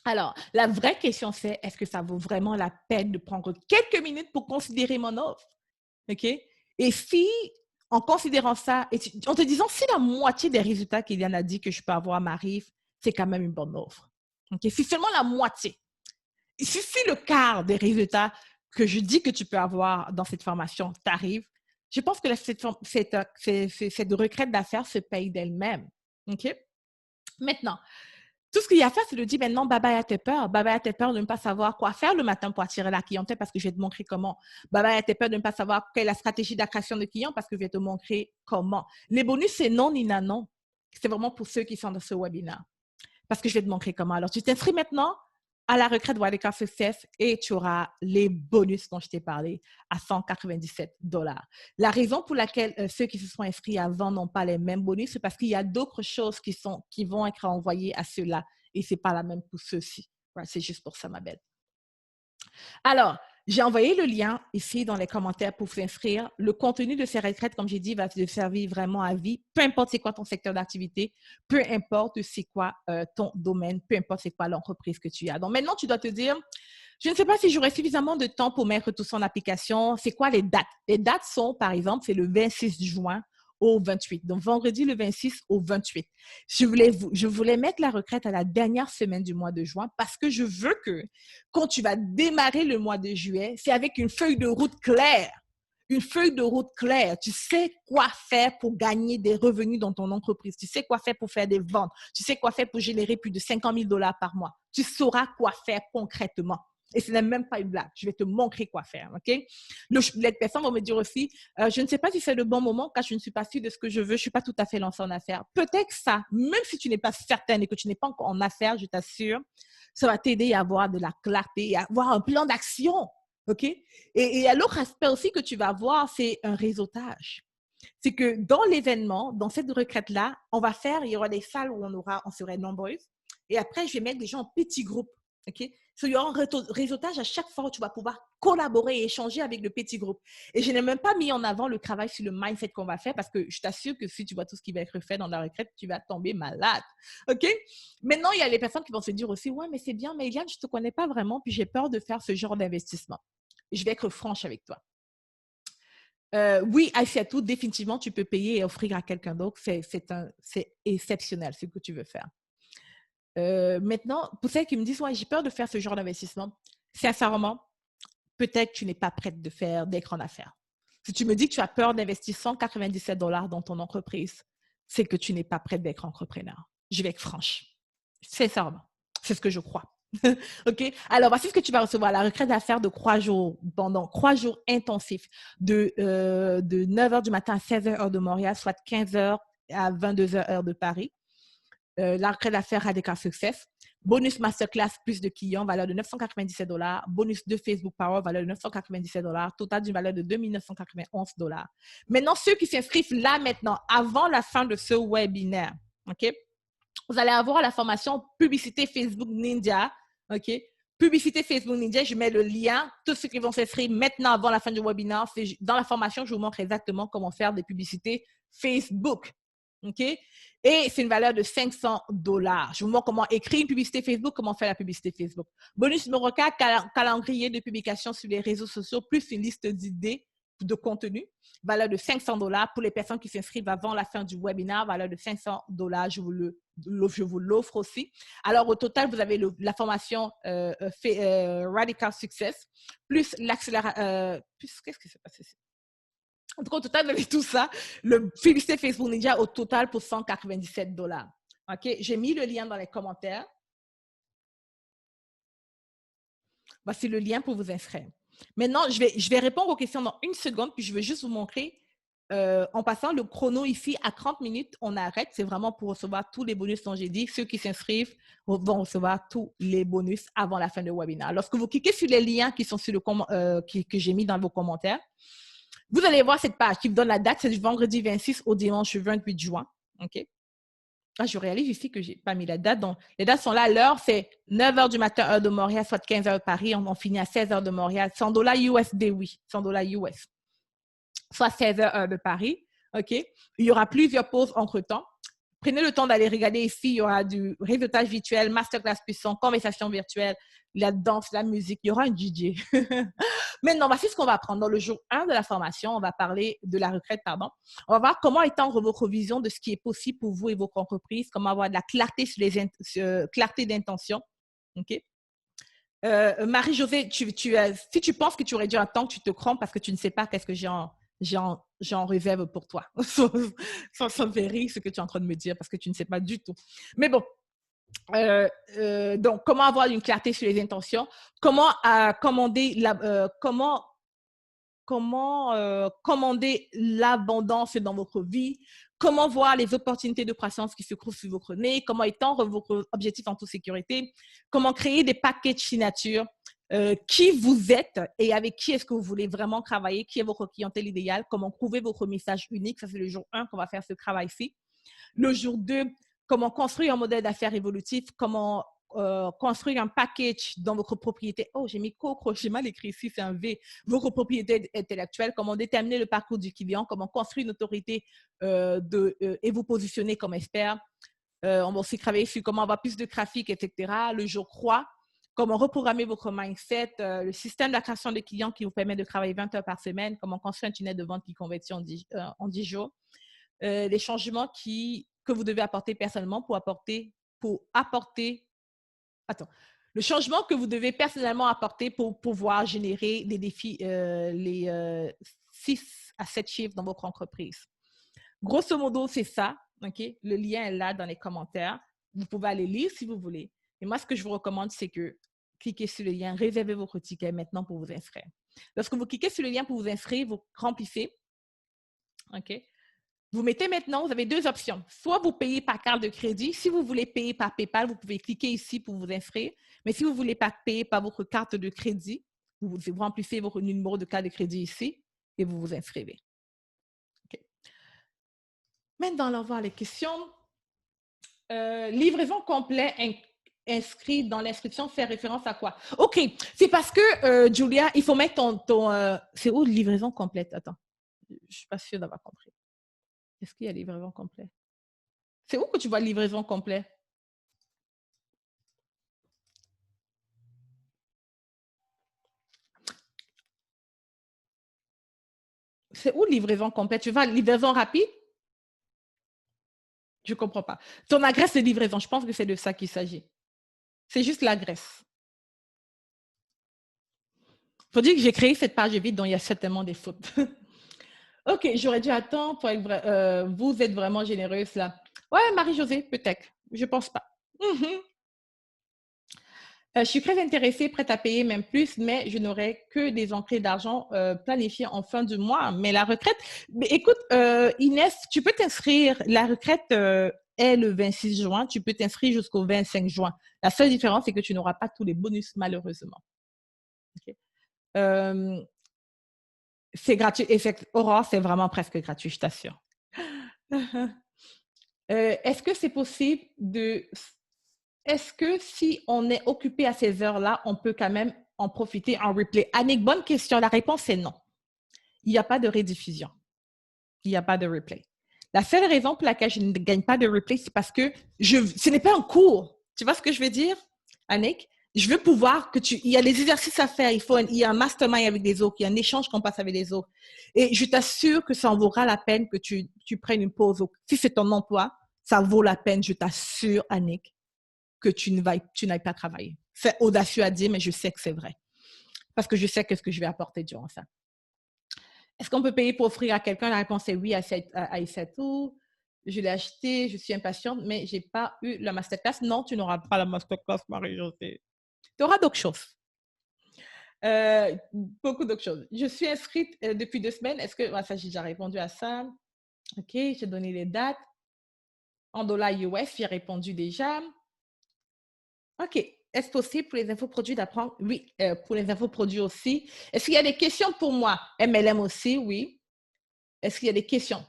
Alors, la vraie question, c'est est-ce que ça vaut vraiment la peine de prendre quelques minutes pour considérer mon offre? OK? Et si, en considérant ça, en te disant si la moitié des résultats qu'il y en a dit que je peux avoir m'arrive, c'est quand même une bonne offre. OK? Si seulement la moitié. Si le quart des résultats que je dis que tu peux avoir dans cette formation t'arrive, je pense que cette requête d'affaires se paye d'elle-même. OK? Maintenant, tout ce qu'il y a à faire, c'est de dire maintenant, bye bye à tes peurs. Bye bye à tes peurs de ne pas savoir quoi faire le matin pour attirer la clientèle parce que je vais te montrer comment. Bye bye à tes peurs de ne pas savoir quelle est la stratégie d'attraction de clients parce que je vais te montrer comment. Les bonus, c'est non, Nina, non. C'est vraiment pour ceux qui sont dans ce webinaire. Parce que je vais te montrer comment. Alors, tu t'inscris maintenant à la retraite Radical Success et tu auras les bonus dont je t'ai parlé à 197 $. La raison pour laquelle ceux qui se sont inscrits avant n'ont pas les mêmes bonus, c'est parce qu'il y a d'autres choses qui vont être envoyées à ceux-là et ce n'est pas la même pour ceux-ci. Ouais, c'est juste pour ça, ma belle. Alors, j'ai envoyé le lien ici dans les commentaires pour s'inscrire. Le contenu de ces retraites, comme j'ai dit, va te servir vraiment à vie. Peu importe c'est quoi ton secteur d'activité, peu importe c'est quoi ton domaine, peu importe c'est quoi l'entreprise que tu as. Donc maintenant, tu dois te dire, je ne sais pas si j'aurai suffisamment de temps pour mettre tout ça en application. C'est quoi les dates? Les dates sont, par exemple, c'est le 26 juin au 28. Donc, vendredi le 26 au 28. Je voulais mettre la retraite à la dernière semaine du mois de juin parce que je veux que quand tu vas démarrer le mois de juillet, c'est avec une feuille de route claire. Une feuille de route claire. Tu sais quoi faire pour gagner des revenus dans ton entreprise. Tu sais quoi faire pour faire des ventes. Tu sais quoi faire pour générer plus de 50 000 $ par mois. Tu sauras quoi faire concrètement. Et ce n'est même pas une blague. Je vais te montrer quoi faire, OK? Les personnes vont me dire aussi, je ne sais pas si c'est le bon moment car je ne suis pas sûre de ce que je veux. Je ne suis pas tout à fait lancée en affaires. Peut-être ça, même si tu n'es pas certaine et que tu n'es pas encore en affaires, je t'assure, ça va t'aider à avoir de la clarté, à avoir un plan d'action, OK? Et l'autre aspect aussi que tu vas voir, c'est un réseautage. C'est que dans l'événement, dans cette retraite-là, il y aura des salles où on serait nombreuses. Et après, je vais mettre des gens en petits groupes. OK? So, il y aura un réseautage à chaque fois où tu vas pouvoir collaborer et échanger avec le petit groupe. Et je n'ai même pas mis en avant le travail sur le mindset qu'on va faire parce que je t'assure que si tu vois tout ce qui va être fait dans la retraite, tu vas tomber malade. OK? Maintenant, il y a les personnes qui vont se dire aussi, ouais, mais c'est bien, mais Eliane, je ne te connais pas vraiment, puis j'ai peur de faire ce genre d'investissement. Je vais être franche avec toi. Oui, tout, définitivement, tu peux payer et offrir à quelqu'un d'autre. C'est exceptionnel ce que tu veux faire. Maintenant, pour celles qui me disent, ouais, j'ai peur de faire ce genre d'investissement, sincèrement, peut-être que tu n'es pas prête d'être en affaires. Si tu me dis que tu as peur d'investir 197 $ dans ton entreprise, c'est que tu n'es pas prête d'être entrepreneur. Je vais être franche. Sincèrement, c'est ce que je crois. OK? Alors, voici ce que tu vas recevoir. La retraite d'affaires de 3 jours, pendant 3 jours intensifs, de 9 h du matin à 16 h heure de Montréal, soit 15 h à 22 h heure de Paris. La retraite d'affaires Radical Success. Bonus Masterclass, plus de clients, valeur de 997 $. Bonus de Facebook Power, valeur de 997 $. Total d'une valeur de 2 991 $. Maintenant, ceux qui s'inscrivent là maintenant, avant la fin de ce webinaire, OK? Vous allez avoir la formation Publicité Facebook Ninja, OK? Publicité Facebook Ninja, je mets le lien. Tous ceux qui vont s'inscrire maintenant avant la fin du webinaire, dans la formation, je vous montre exactement comment faire des publicités Facebook. OK? Et c'est une valeur de 500 $. Je vous montre comment écrire une publicité Facebook, comment faire la publicité Facebook. Bonus numéro 4, calendrier de publication sur les réseaux sociaux, plus une liste d'idées de contenu, valeur de 500 $ pour les personnes qui s'inscrivent avant la fin du webinaire, valeur de 500 $, je vous l'offre aussi. Alors, au total, vous avez la formation Radical Success, plus l'accélérateur, qu'est-ce qui s'est passé ici? En tout cas, au total, vous avez tout ça. Le publicité Facebook Ninja au total pour 197 $. OK? J'ai mis le lien dans les commentaires. Voici le lien pour vous inscrire. Maintenant, je vais répondre aux questions dans une seconde, puis je vais juste vous montrer, en passant le chrono ici à 30 minutes, on arrête. C'est vraiment pour recevoir tous les bonus dont j'ai dit. Ceux qui s'inscrivent vont recevoir tous les bonus avant la fin du webinaire. Lorsque vous cliquez sur les liens qui sont sur que j'ai mis dans vos commentaires, vous allez voir cette page qui vous donne la date, c'est du vendredi 26 au dimanche 28 juin. OK? Ah, je réalise ici que je n'ai pas mis la date. Donc, les dates sont là. L'heure, c'est 9 h du matin, heure de Montréal, soit 15 h de Paris. On finit à 16 h de Montréal. 100 $ USD, oui. 100 $ US. Soit 16 h heure de Paris. OK? Il y aura plusieurs pauses entre-temps. Prenez le temps d'aller regarder ici. Il y aura du réseautage virtuel, masterclass puissant, conversation virtuelle, la danse, la musique. Il y aura un DJ. Maintenant, voici ce qu'on va apprendre. Dans le jour 1 de la formation, on va parler de la retraite, pardon. On va voir comment étendre votre vision de ce qui est possible pour vous et votre entreprise, comment avoir de la clarté sur clarté d'intention. OK? Marie-Josée, si tu penses que tu aurais dû attendre, tu te trompes parce que tu ne sais pas qu'est-ce que j'en réserve pour toi. Ça fait rire ce que tu es en train de me dire parce que tu ne sais pas du tout. Mais bon, donc, comment avoir une clarté sur les intentions, comment commander l'abondance dans votre vie, comment voir les opportunités de croissance qui se trouvent sur votre nez, comment étendre votre objectif en toute sécurité, comment créer des packages signature, qui vous êtes et avec qui est-ce que vous voulez vraiment travailler, qui est votre clientèle idéale, comment trouver votre message unique. Ça, c'est le jour 1 qu'on va faire ce travail-ci. Le jour 2, comment construire un modèle d'affaires évolutif, comment construire un package dans votre propriété. Oh, j'ai mis j'ai mal écrit ici, c'est un V. Votre propriété intellectuelle, comment déterminer le parcours du client, comment construire une autorité et vous positionner comme expert. On va aussi travailler sur comment avoir plus de trafic, etc. Le jour 3, comment reprogrammer votre mindset, le système d'acquisition de clients qui vous permet de travailler 20 heures par semaine, comment construire un tunnel de vente qui convertit en 10 jours. Les changements que vous devez apporter personnellement le changement que vous devez personnellement apporter pour pouvoir générer des défis, les 6 à 7 chiffres dans votre entreprise. Grosso modo, c'est ça. Okay? Le lien est là dans les commentaires. Vous pouvez aller lire si vous voulez. Et moi, ce que je vous recommande, c'est que cliquez sur le lien, réservez votre ticket maintenant pour vous inscrire. Lorsque vous cliquez sur le lien pour vous inscrire, vous remplissez. OK? Vous mettez maintenant, vous avez deux options. Soit vous payez par carte de crédit. Si vous voulez payer par PayPal, vous pouvez cliquer ici pour vous inscrire. Mais si vous ne voulez pas payer par votre carte de crédit, vous remplissez votre numéro de carte de crédit ici et vous vous inscrivez. Okay. Maintenant, on va voir les questions. Livraison complète inscrit dans l'inscription fait référence à quoi? OK, c'est parce que, Julia, il faut mettre ton c'est où livraison complète? Attends, je ne suis pas sûre d'avoir compris. Est-ce qu'il y a livraison complète? C'est où que tu vois livraison complète? C'est où livraison complète? Tu vas livraison rapide? Je ne comprends pas. Ton adresse de livraison, je pense que c'est de ça qu'il s'agit. C'est juste l'adresse. Il faut dire que j'ai créé cette page vide dont il y a certainement des fautes. OK, j'aurais dû attendre pour être vrai. Vous êtes vraiment généreuse là. Ouais, Marie-Josée, peut-être. Je ne pense pas. Je suis très intéressée, prête à payer même plus, mais je n'aurai que des entrées d'argent planifiées en fin de mois. Mais la retraite, mais écoute, Inès, tu peux t'inscrire. La retraite est le 26 juin. Tu peux t'inscrire jusqu'au 25 juin. La seule différence, c'est que tu n'auras pas tous les bonus, malheureusement. Okay. C'est gratuit. Aurore, c'est vraiment presque gratuit, je t'assure. Est-ce que c'est possible de... Est-ce que si on est occupé à ces heures-là, on peut quand même en profiter en replay? Annick, bonne question. La réponse est non. Il n'y a pas de rediffusion. Il n'y a pas de replay. La seule raison pour laquelle je ne gagne pas de replay, c'est parce que ce n'est pas un cours. Tu vois ce que je veux dire, Annick? Je veux pouvoir il y a des exercices à faire, il y a un mastermind avec des autres, il y a un échange qu'on passe avec les autres. Et je t'assure que ça en vaudra la peine que tu prennes une pause. Si c'est ton emploi, ça vaut la peine, je t'assure, Annick, que tu n'ailles pas travailler. C'est audacieux à dire, mais je sais que c'est vrai. Parce que je sais ce que je vais apporter durant ça. Est-ce qu'on peut payer pour offrir à quelqu'un? La réponse est oui à Aïssatou. Je l'ai acheté, je suis impatiente, mais je n'ai pas eu la masterclass. Non, tu n'auras pas la masterclass, Marie-Josée. Tu auras d'autres choses. Beaucoup d'autres choses. Je suis inscrite depuis 2 semaines. Est-ce que... ça, j'ai déjà répondu à ça. OK, j'ai donné les dates. En dollars US, j'ai répondu déjà. OK. Est-ce possible pour les infoproduits d'apprendre? Oui, pour les infoproduits aussi. Est-ce qu'il y a des questions pour moi? MLM aussi, oui. Est-ce qu'il y a des questions?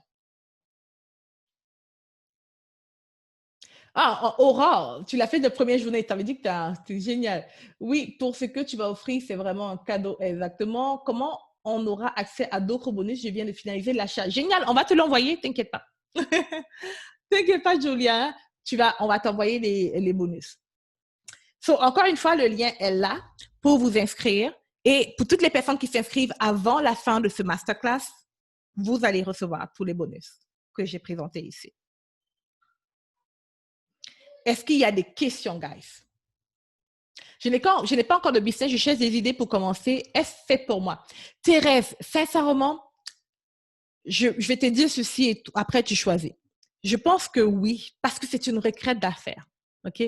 Ah, Aurore, tu l'as fait de première journée. Tu avais dit que c'était génial. Oui, pour ce que tu vas offrir, c'est vraiment un cadeau. Exactement. Comment on aura accès à d'autres bonus? Je viens de finaliser l'achat. Génial, on va te l'envoyer, t'inquiète pas. T'inquiète pas, Julia. On va t'envoyer les bonus. Encore une fois, le lien est là pour vous inscrire. Et pour toutes les personnes qui s'inscrivent avant la fin de ce masterclass, vous allez recevoir tous les bonus que j'ai présentés ici. Est-ce qu'il y a des questions, guys? Je n'ai pas encore de business, je cherche des idées pour commencer. Est-ce fait pour moi? Thérèse, sincèrement, je vais te dire ceci et après tu choisis. Je pense que oui, parce que c'est une retraite d'affaires. OK?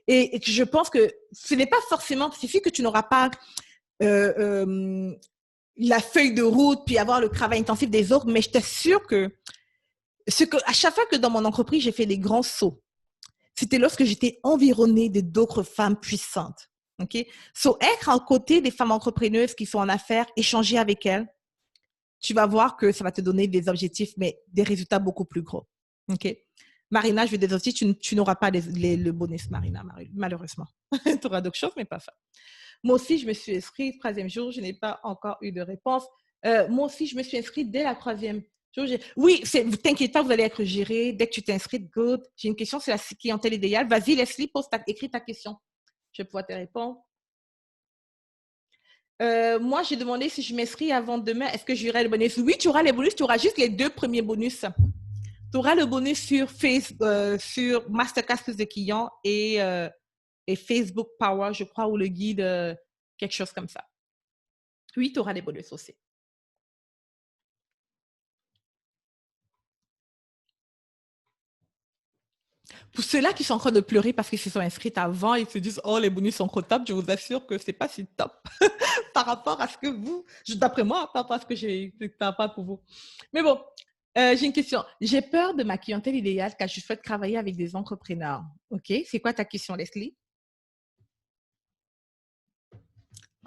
Et je pense que ce n'est pas forcément, il suffit que tu n'auras pas la feuille de route puis avoir le travail intensif des autres, mais je t'assure que à chaque fois que dans mon entreprise, j'ai fait des grands sauts, c'était lorsque j'étais environnée d'autres femmes puissantes. OK? Être à côté des femmes entrepreneuses qui sont en affaires, échanger avec elles, tu vas voir que ça va te donner des objectifs, mais des résultats beaucoup plus gros. OK? Marina, je vais te dire aussi, tu n'auras pas le bonus, Marina, malheureusement. Tu auras d'autres choses, mais pas ça. Moi aussi, je me suis inscrite, 3e jour, je n'ai pas encore eu de réponse. Moi aussi, je me suis inscrite dès la 3e jour. Oui, t'inquiète pas, vous allez être géré. Dès que tu t'es inscrite, good. J'ai une question sur la clientèle idéale. Vas-y, Leslie, écris ta question. Je vais pouvoir te répondre. Moi, j'ai demandé si je m'inscris avant demain, est-ce que j'aurai le bonus? Oui, tu auras les bonus, tu auras juste les 2 premiers bonus. Tu auras le bonus sur Masterclass plus de clients et Facebook Power, je crois, ou le guide, quelque chose comme ça. Oui, tu auras les bonus aussi. Pour ceux-là qui sont en train de pleurer parce qu'ils se sont inscrits avant, ils se disent, oh, les bonus sont trop top, je vous assure que c'est pas si top par rapport à ce que vous, d'après moi, par rapport à ce que j'ai, par rapport pour vous. Mais bon, j'ai une question. J'ai peur de ma clientèle idéale car je souhaite travailler avec des entrepreneurs. OK? C'est quoi ta question, Leslie?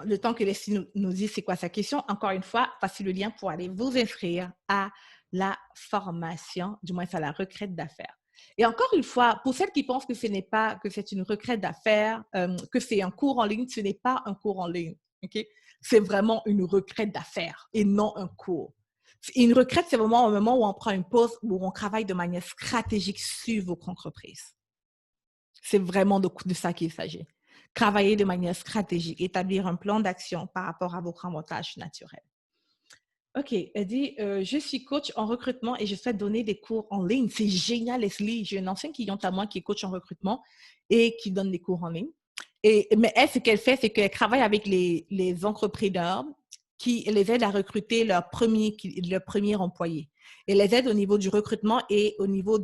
Le temps que Leslie nous dise c'est quoi sa question, encore une fois, voici le lien pour aller vous inscrire à la formation, du moins à la retraite d'affaires. Et encore une fois, pour celles qui pensent que ce n'est pas, que c'est une retraite d'affaires, que c'est un cours en ligne, ce n'est pas un cours en ligne. OK? C'est vraiment une retraite d'affaires et non un cours. Une retraite, c'est vraiment un moment où on prend une pause, où on travaille de manière stratégique sur votre entreprise. C'est vraiment de ça qu'il s'agit. Travailler de manière stratégique, établir un plan d'action par rapport à votre avantage naturel. OK, elle dit, je suis coach en recrutement et je souhaite donner des cours en ligne. C'est génial, Leslie. J'ai une ancienne cliente à moi qui est coach en recrutement et qui donne des cours en ligne. Mais elle, ce qu'elle fait, c'est qu'elle travaille avec les entrepreneurs qui les aident à recruter leur premier employé. Elle les aide au niveau du recrutement et au niveau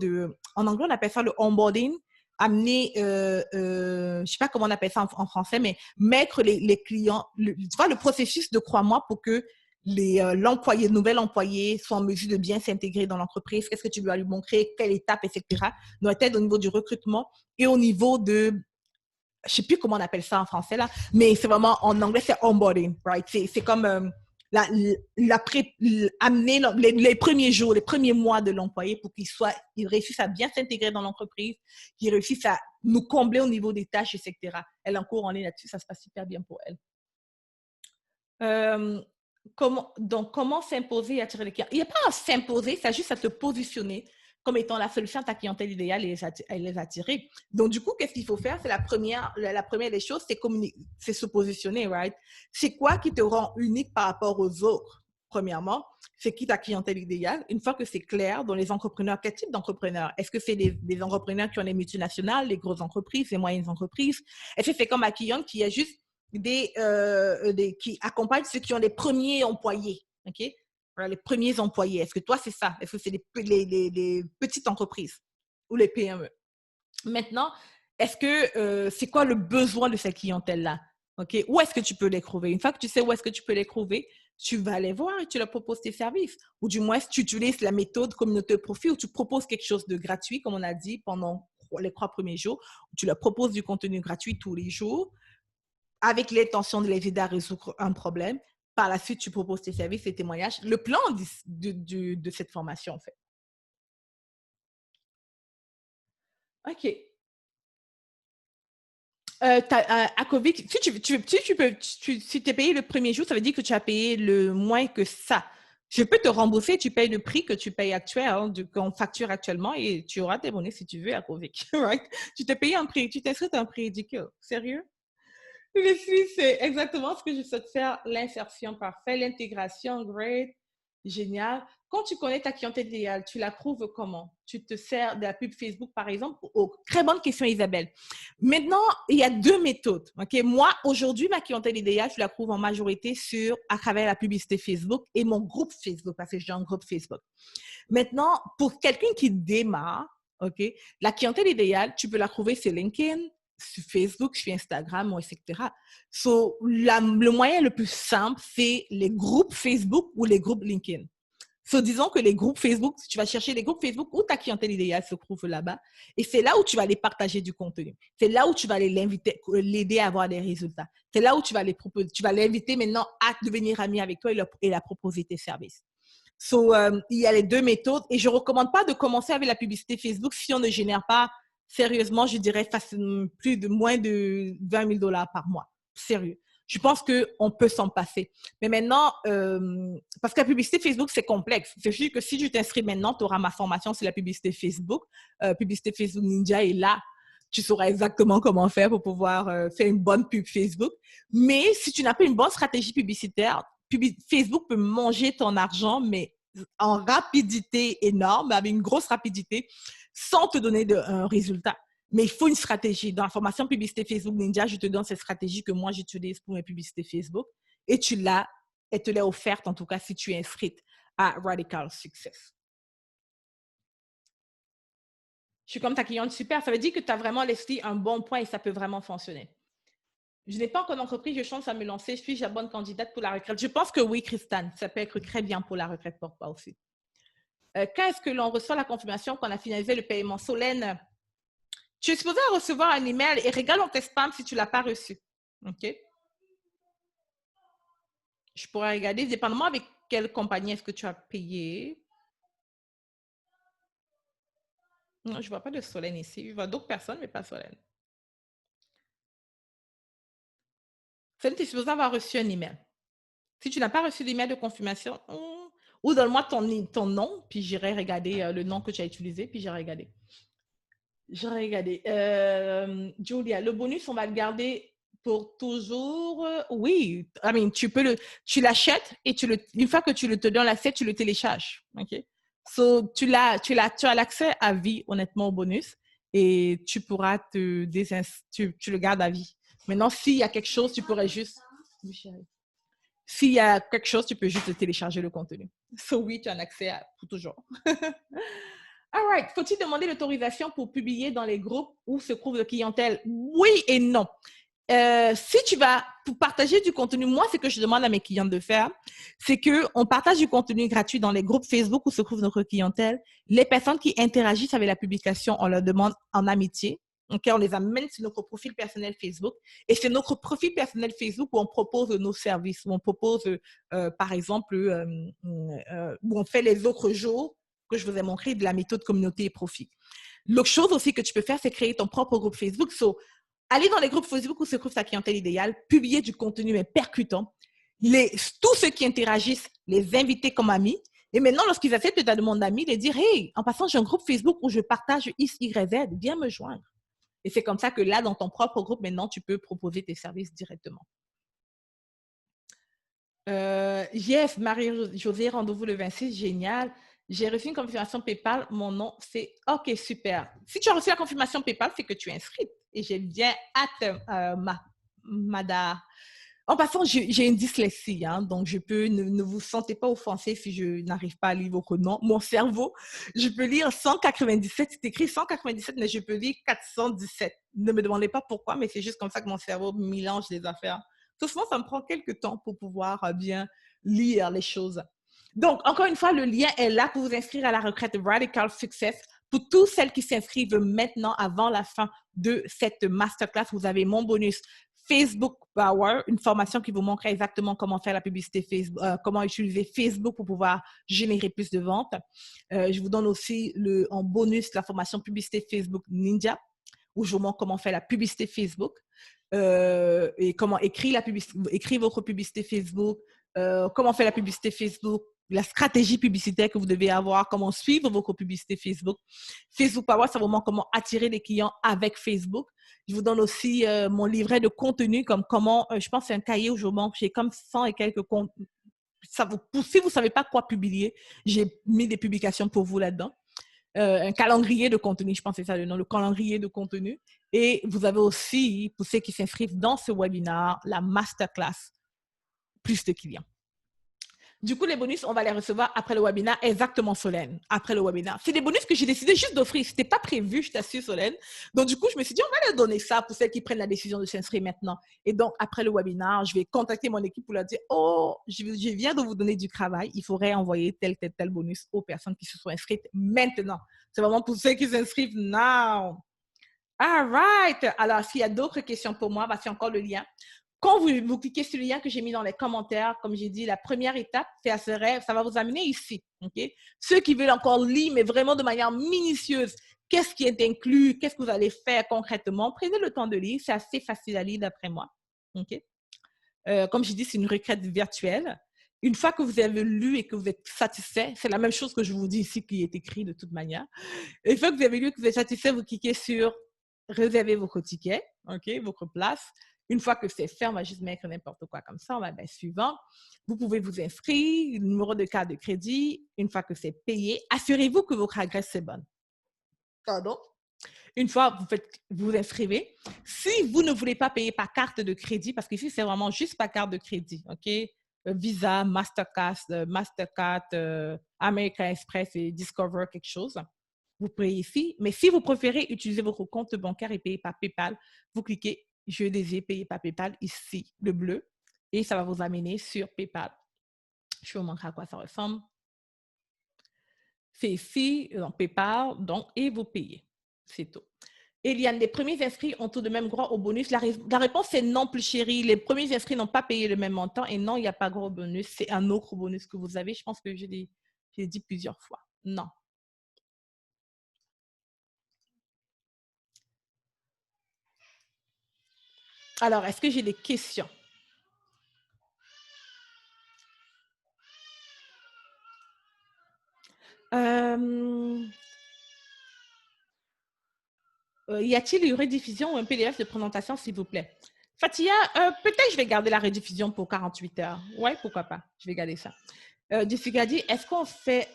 en anglais, on appelle ça le onboarding, amener, je ne sais pas comment on appelle ça en français, mais mettre les clients, tu vois, le processus de crois-moi pour que l'employé, le nouvel employé soit en mesure de bien s'intégrer dans l'entreprise, qu'est-ce que tu dois lui montrer, quelle étape, etc. Donc, elle t'aide au niveau du recrutement et au niveau de, je sais plus comment on appelle ça en français là, mais c'est vraiment, en anglais, c'est onboarding, right? C'est comme amener les premiers jours, les premiers mois de l'employé pour qu'il réussisse à bien s'intégrer dans l'entreprise, qu'il réussisse à nous combler au niveau des tâches, etc. Elle a un cours en ligne là-dessus, ça se passe super bien pour elle. Comment s'imposer et attirer les clients? Il n'y a pas à s'imposer, c'est juste à te positionner comme étant la solution à ta clientèle idéale et les attirer. Donc, du coup, qu'est-ce qu'il faut faire? C'est la première des choses, c'est se positionner, right? C'est quoi qui te rend unique par rapport aux autres? Premièrement, c'est qui ta clientèle idéale? Une fois que c'est clair, dans les entrepreneurs, quel type d'entrepreneurs? Est-ce que c'est des entrepreneurs qui ont des multinationales, les grosses entreprises, les moyennes entreprises? Est-ce que c'est comme ma cliente qui a juste qui accompagnent ceux qui ont les premiers employés, ok? Voilà, les premiers employés. Est-ce que toi, c'est ça? Est-ce que c'est les petites entreprises ou les PME? Maintenant, est-ce que c'est quoi le besoin de cette clientèle-là? Ok? Où est-ce que tu peux les trouver? Une fois que tu sais où est-ce que tu peux les trouver, tu vas les voir et tu leur proposes tes services. Ou du moins, si tu utilises la méthode communauté de profit où tu proposes quelque chose de gratuit, comme on a dit, pendant les 3 premiers jours, où tu leur proposes du contenu gratuit tous les jours avec l'intention de les aider à résoudre un problème. Par la suite, tu proposes tes services et témoignages. Le plan de cette formation, en fait. OK. À COVID, si tu es payé le premier jour, ça veut dire que tu as payé le moins que ça. Je peux te rembourser, tu payes le prix que tu payes actuel, hein, qu'on facture actuellement et tu auras tes bonnets si tu veux à COVID. Right? Tu t'es payé un prix, tu t'inscris à un prix ridicule. Sérieux? Leslie, c'est exactement ce que je souhaite faire, l'insertion parfaite, l'intégration, great, génial. Quand tu connais ta clientèle idéale, tu la prouves comment? Tu te sers de la pub Facebook, par exemple? Oh, très bonne question, Isabelle. Maintenant, il y a deux méthodes. Ok, moi, aujourd'hui, ma clientèle idéale, je la prouve en majorité à travers la publicité Facebook et mon groupe Facebook, parce que j'ai un groupe Facebook. Maintenant, pour quelqu'un qui démarre, ok, la clientèle idéale, tu peux la trouver sur LinkedIn, sur Facebook, sur Instagram, etc. Le moyen le plus simple, c'est les groupes Facebook ou les groupes LinkedIn. Disons que les groupes Facebook, tu vas chercher les groupes Facebook où ta clientèle idéale se trouve là-bas. Et c'est là où tu vas aller partager du contenu. C'est là où tu vas l'aider à avoir des résultats. C'est là où tu vas l'inviter maintenant à devenir ami avec toi et la proposer tes services. Il y a les deux méthodes et je ne recommande pas de commencer avec la publicité Facebook si on ne génère pas sérieusement, je dirais, moins de 20 000 dollars par mois. Sérieux. Je pense qu'on peut s'en passer. Mais maintenant, parce que la publicité Facebook, c'est complexe. C'est juste que si tu t'inscris maintenant, tu auras ma formation sur la publicité Facebook. Publicité Facebook Ninja est là. Tu sauras exactement comment faire pour pouvoir faire une bonne pub Facebook. Mais si tu n'as pas une bonne stratégie publicitaire, Facebook peut manger ton argent, mais en rapidité énorme, avec une grosse rapidité, sans te donner un résultat. Mais il faut une stratégie. Dans la formation publicité Facebook Ninja, je te donne cette stratégie que moi, j'utilise pour mes publicités Facebook et elle te l'est offerte, en tout cas, si tu es inscrite à Radical Success. Je suis comme ta cliente, super. Ça veut dire que tu as vraiment laissé un bon point et ça peut vraiment fonctionner. Je n'ai pas encore d'entreprise, je chance à me lancer. Suis-je la bonne candidate pour la retraite? Je pense que oui, Christane. Ça peut être très bien pour la retraite pour toi aussi. Quand est-ce que l'on reçoit la confirmation qu'on a finalisé le paiement? Solène, tu es supposé recevoir un email et regarde dans tes spams si tu ne l'as pas reçu. OK? Je pourrais regarder, dépendamment avec quelle compagnie est-ce que tu as payé. Non, je ne vois pas de Solène ici. Je vois d'autres personnes, mais pas Solène. Solène, tu es supposé avoir reçu un email. Si tu n'as pas reçu d'email de confirmation, ou donne-moi ton nom, puis j'irai regarder le nom que tu as utilisé, puis j'irai regarder. J'aurais regardé. Julia, le bonus, on va le garder pour toujours. Oui, tu l'achètes et une fois que tu le te donnes l'accès, tu le télécharges. OK? So, tu as l'accès à vie, honnêtement, au bonus et tu pourras tu le gardes à vie. Maintenant, s'il y a quelque chose, tu pourrais juste. Oui, chérie. S'il y a quelque chose, tu peux juste télécharger le contenu. So, oui, tu as un accès pour toujours. All right. Faut-il demander l'autorisation pour publier dans les groupes où se trouve le clientèle? Oui et non. Si tu vas pour partager du contenu, moi, ce que je demande à mes clients de faire, c'est qu'on partage du contenu gratuit dans les groupes Facebook où se trouve notre clientèle. Les personnes qui interagissent avec la publication, on leur demande en amitié. Okay, on les amène sur notre profil personnel Facebook. Et c'est notre profil personnel Facebook où on propose nos services, où on propose, par exemple, où on fait les autres jours que je vous ai montré de la méthode communauté et profit. L'autre chose aussi que tu peux faire, c'est créer ton propre groupe Facebook. So, aller dans les groupes Facebook où se trouve ta clientèle idéale, publier du contenu mais percutant, tous ceux qui interagissent, les inviter comme amis. Et maintenant, lorsqu'ils acceptent de ta demande d'amis, les dire, hey, en passant, j'ai un groupe Facebook où je partage X, Y, Z, viens me joindre. Et c'est comme ça que là, dans ton propre groupe, maintenant, tu peux proposer tes services directement. Yes, Marie-Josée, rendez-vous le 26, génial. J'ai reçu une confirmation PayPal, mon nom, c'est OK, super. Si tu as reçu la confirmation PayPal, c'est que tu es inscrite. Et j'ai bien hâte, Mada. En passant, j'ai une dyslexie, hein, donc je peux, ne vous sentez pas offensé si je n'arrive pas à lire vos noms. Mon cerveau, je peux lire 197, c'est écrit 197, mais je peux lire 417. Ne me demandez pas pourquoi, mais c'est juste comme ça que mon cerveau mélange les affaires. Souvent, ça me prend quelques temps pour pouvoir bien lire les choses. Donc, encore une fois, le lien est là pour vous inscrire à la retraite Radical Success. Pour toutes celles qui s'inscrivent maintenant avant la fin de cette masterclass, vous avez mon bonus Facebook Power, une formation qui vous montrera exactement comment faire la publicité Facebook, comment utiliser Facebook pour pouvoir générer plus de ventes. Je vous donne aussi en bonus la formation publicité Facebook Ninja, où je vous montre comment faire la publicité Facebook et comment écrire votre publicité Facebook, comment faire la publicité Facebook, la stratégie publicitaire que vous devez avoir, comment suivre votre publicité Facebook. Facebook Power, ça vous montre comment attirer des clients avec Facebook. Je vous donne aussi mon livret de contenu, comme comment, je pense que c'est un cahier où je vous montre, j'ai comme 100 et quelques comptes. Si vous ne savez pas quoi publier, j'ai mis des publications pour vous là-dedans. Un calendrier de contenu, je pense que c'est ça le nom, le calendrier de contenu. Et vous avez aussi, pour ceux qui s'inscrivent dans ce webinaire, la masterclass, plus de clients. Du coup, les bonus, on va les recevoir après le webinaire, exactement, Solène, après le webinaire. C'est des bonus que j'ai décidé juste d'offrir. Ce n'était pas prévu, je t'assure, Solène. Donc, du coup, je me suis dit, on va leur donner ça pour celles qui prennent la décision de s'inscrire maintenant. Et donc, après le webinaire, je vais contacter mon équipe pour leur dire, oh, je viens de vous donner du travail. Il faudrait envoyer tel bonus aux personnes qui se sont inscrites maintenant. C'est vraiment pour ceux qui s'inscrivent now. All right. Alors, s'il y a d'autres questions pour moi, c'est encore le lien. Quand vous cliquez sur le lien que j'ai mis dans les commentaires, comme j'ai dit, la première étape, ça va vous amener ici. Okay? Ceux qui veulent encore lire, mais vraiment de manière minutieuse, qu'est-ce qui est inclus, qu'est-ce que vous allez faire concrètement, prenez le temps de lire. C'est assez facile à lire d'après moi. Okay? Comme je dis, c'est une requête virtuelle. Une fois que vous avez lu et que vous êtes satisfait, c'est la même chose que je vous dis ici qui est écrit de toute manière. Une fois que vous avez lu et que vous êtes satisfait, vous cliquez sur réserver votre ticket, okay, votre place. Une fois que c'est fait, on va juste mettre n'importe quoi comme ça. On va mettre suivant. Vous pouvez vous inscrire, numéro de carte de crédit. Une fois que c'est payé, assurez-vous que votre adresse est bonne. Pardon? Une fois vous inscrivez, si vous ne voulez pas payer par carte de crédit, parce qu'ici, c'est vraiment juste par carte de crédit, OK? Visa, Mastercard, American Express et Discover, quelque chose. vous payez ici. Mais si vous préférez utiliser votre compte bancaire et payer par PayPal, vous cliquez « Je désire payer par PayPal » ici, le bleu, et ça va vous amener sur PayPal. Je vais vous montrer à quoi ça ressemble. C'est ici, dans PayPal, donc, et vous payez. C'est tout. Eliane, les premiers inscrits ont tout de même droit au bonus. La réponse est non, plus chérie. Les premiers inscrits n'ont pas payé le même montant et non, il n'y a pas gros bonus. C'est un autre bonus que vous avez. Je pense que je l'ai dit plusieurs fois. Non. Alors, est-ce que j'ai des questions? Y a-t-il une rediffusion ou un PDF de présentation, s'il vous plaît? Fatia, peut-être je vais garder la rediffusion pour 48 heures. Ouais, pourquoi pas? Je vais garder ça. Jessica dit, est-ce qu'on fait...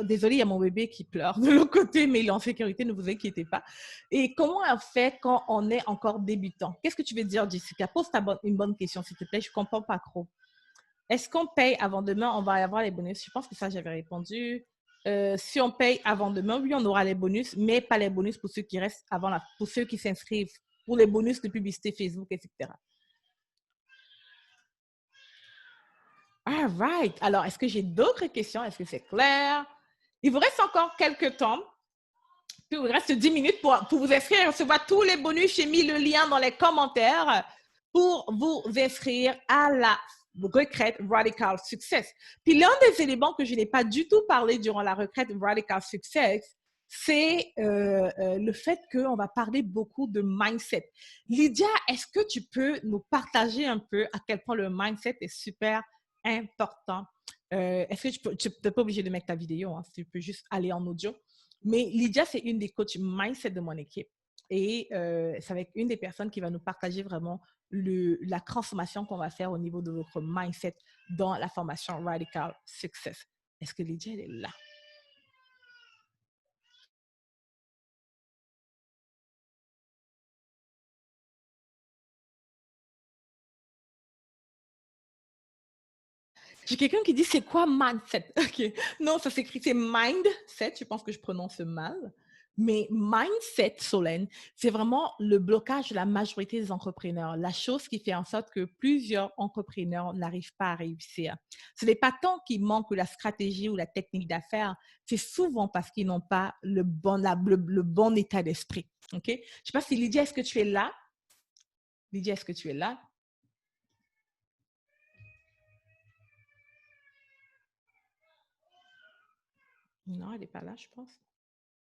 désolée, il y a mon bébé qui pleure de l'autre côté, mais il est en sécurité, ne vous inquiétez pas. Et comment on fait quand on est encore débutant? Qu'est-ce que tu veux dire, Jessica? Pose une bonne question, s'il te plaît. Je ne comprends pas trop. Est-ce qu'on paye avant demain? On va avoir les bonus. Je pense que ça, j'avais répondu. Si on paye avant demain, oui, on aura les bonus, mais pas les bonus pour ceux qui restent pour ceux qui s'inscrivent, pour les bonus de publicité Facebook, etc. All right. Alors, est-ce que j'ai d'autres questions? Est-ce que c'est clair? Il vous reste encore quelques temps. Puis il vous reste 10 minutes pour vous inscrire et recevoir tous les bonus. J'ai mis le lien dans les commentaires pour vous inscrire à la retraite Radical Success. Puis l'un des éléments que je n'ai pas du tout parlé durant la retraite Radical Success, c'est le fait qu'on va parler beaucoup de mindset. Lydia, est-ce que tu peux nous partager un peu à quel point le mindset est super important? Est-ce que tu n'es pas obligé de mettre ta vidéo, hein, tu peux juste aller en audio. Mais Lydia, c'est une des coachs mindset de mon équipe. Et c'est avec une des personnes qui va nous partager vraiment la transformation qu'on va faire au niveau de votre mindset dans la formation Radical Success. Est-ce que Lydia, elle est là? J'ai quelqu'un qui dit, c'est quoi mindset? OK. Non, ça s'écrit, c'est mindset. Je pense que je prononce mal. Mais mindset, Solène, c'est vraiment le blocage de la majorité des entrepreneurs. La chose qui fait en sorte que plusieurs entrepreneurs n'arrivent pas à réussir. Ce n'est pas tant qu'il manque la stratégie ou la technique d'affaires, c'est souvent parce qu'ils n'ont pas le bon état d'esprit. OK? Je ne sais pas si Lydia, est-ce que tu es là? Lydia, est-ce que tu es là? Non, elle n'est pas là, je pense.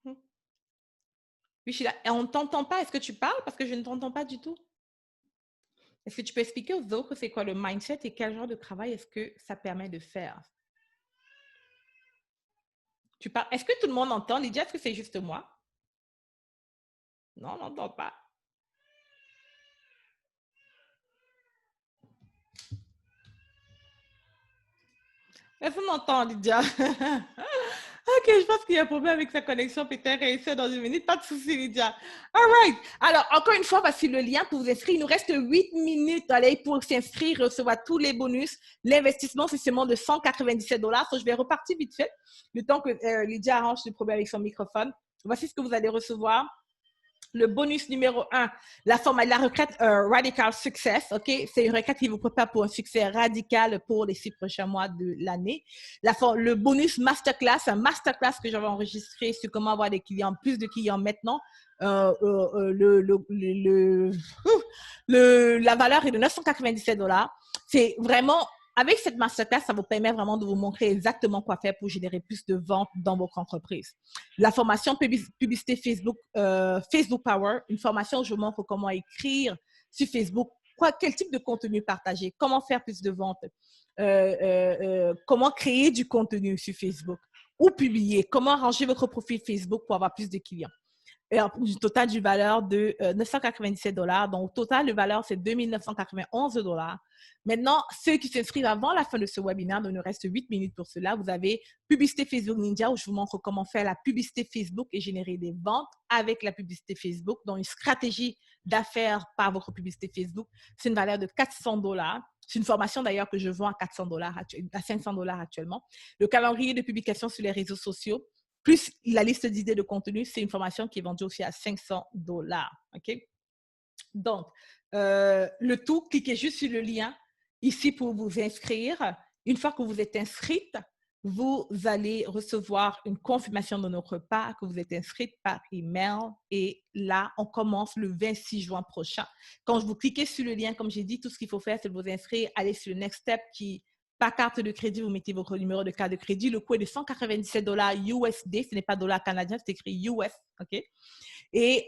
Oui, je suis là. Et on ne t'entend pas. Est-ce que tu parles? Parce que je ne t'entends pas du tout. Est-ce que tu peux expliquer aux autres c'est quoi le mindset et quel genre de travail est-ce que ça permet de faire? Tu parles. Est-ce que tout le monde entend? Lydia, est-ce que c'est juste moi? Non, on n'entend pas. Est-ce qu'on entend, Lydia? Ok, je pense qu'il y a un problème avec sa connexion. Peut-être réussir dans une minute. Pas de souci, Lydia. All right. Alors, encore une fois, voici le lien pour vous inscrire. Il nous reste 8 minutes allez, pour s'inscrire, recevoir tous les bonus. L'investissement, c'est seulement de 197 $. Je vais repartir vite fait, le temps que Lydia arrange le problème avec son microphone. Voici ce que vous allez recevoir. Le bonus numéro 1, la retraite Radical Success, OK? C'est une retraite qui vous prépare pour un succès radical pour les 6 prochains mois de l'année. Le bonus Masterclass, un masterclass que j'avais enregistré sur comment avoir des clients, plus de clients maintenant. La valeur est de 997 $. C'est vraiment avec cette masterclass, ça vous permet vraiment de vous montrer exactement quoi faire pour générer plus de ventes dans votre entreprise. La formation publicité Facebook, Facebook Power, une formation où je vous montre comment écrire sur Facebook, quel type de contenu partager, comment faire plus de ventes, comment créer du contenu sur Facebook ou publier, comment arranger votre profil Facebook pour avoir plus de clients. Et un total du valeur de 997 $. Donc, au total, le valeur, c'est 2 991 $. Maintenant, ceux qui s'inscrivent avant la fin de ce webinaire, donc il nous reste 8 minutes pour cela, vous avez Publicité Facebook Ninja où je vous montre comment faire la publicité Facebook et générer des ventes avec la publicité Facebook, donc une stratégie d'affaires par votre publicité Facebook. C'est une valeur de 400 $. C'est une formation d'ailleurs que je vends à 400 $, à 500 $ actuellement. Le calendrier de publication sur les réseaux sociaux, plus la liste d'idées de contenu, c'est une formation qui est vendue aussi à $500. OK? Donc, le tout, cliquez juste sur le lien ici pour vous inscrire. Une fois que vous êtes inscrite, vous allez recevoir une confirmation de notre part que vous êtes inscrite par email. Et là, on commence le 26 juin prochain. Quand vous cliquez sur le lien, comme j'ai dit, tout ce qu'il faut faire, c'est de vous inscrire, aller sur le Next Step qui, par carte de crédit, vous mettez votre numéro de carte de crédit. Le coût est de $197 USD. Ce n'est pas dollar canadien, c'est écrit US. OK? Et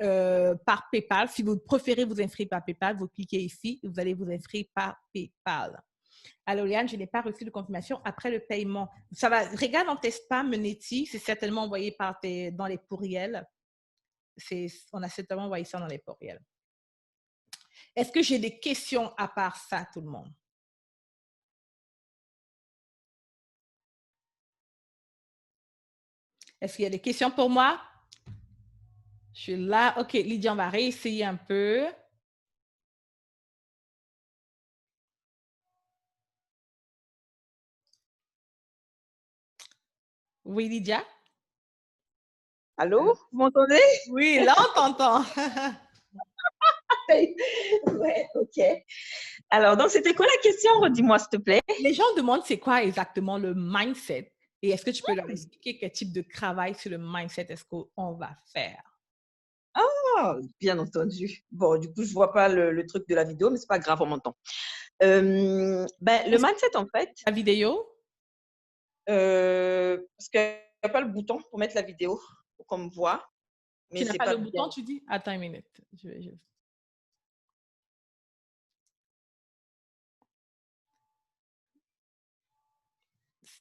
par PayPal, si vous préférez vous inscrire par PayPal, vous cliquez ici, vous allez vous inscrire par PayPal. Alors, Léane, je n'ai pas reçu de confirmation après le paiement. Ça va, regarde dans tes spams, Netty, c'est certainement envoyé dans les courriels. On a certainement envoyé ça dans les courriels. Est-ce que j'ai des questions à part ça, tout le monde? Est-ce qu'il y a des questions pour moi? Je suis là. OK, Lydia, on va réessayer un peu. Oui, Lydia? Allô, vous m'entendez? Oui, là, on t'entend. Ouais, ok. Alors, donc, c'était quoi la question? Redis-moi, s'il te plaît. Les gens demandent c'est quoi exactement le mindset et est-ce que tu peux leur expliquer quel type de travail sur le mindset est-ce qu'on va faire? Ah, bien entendu. Bon, du coup, je vois pas le truc de la vidéo, mais c'est pas grave, on m'entend. Le mindset, en fait, La vidéo? parce qu'il n'y a pas le bouton pour mettre la vidéo pour qu'on me voit, Tu mais n'as c'est pas pas le bien. bouton, tu dis? Attends une minute. Je vais juste...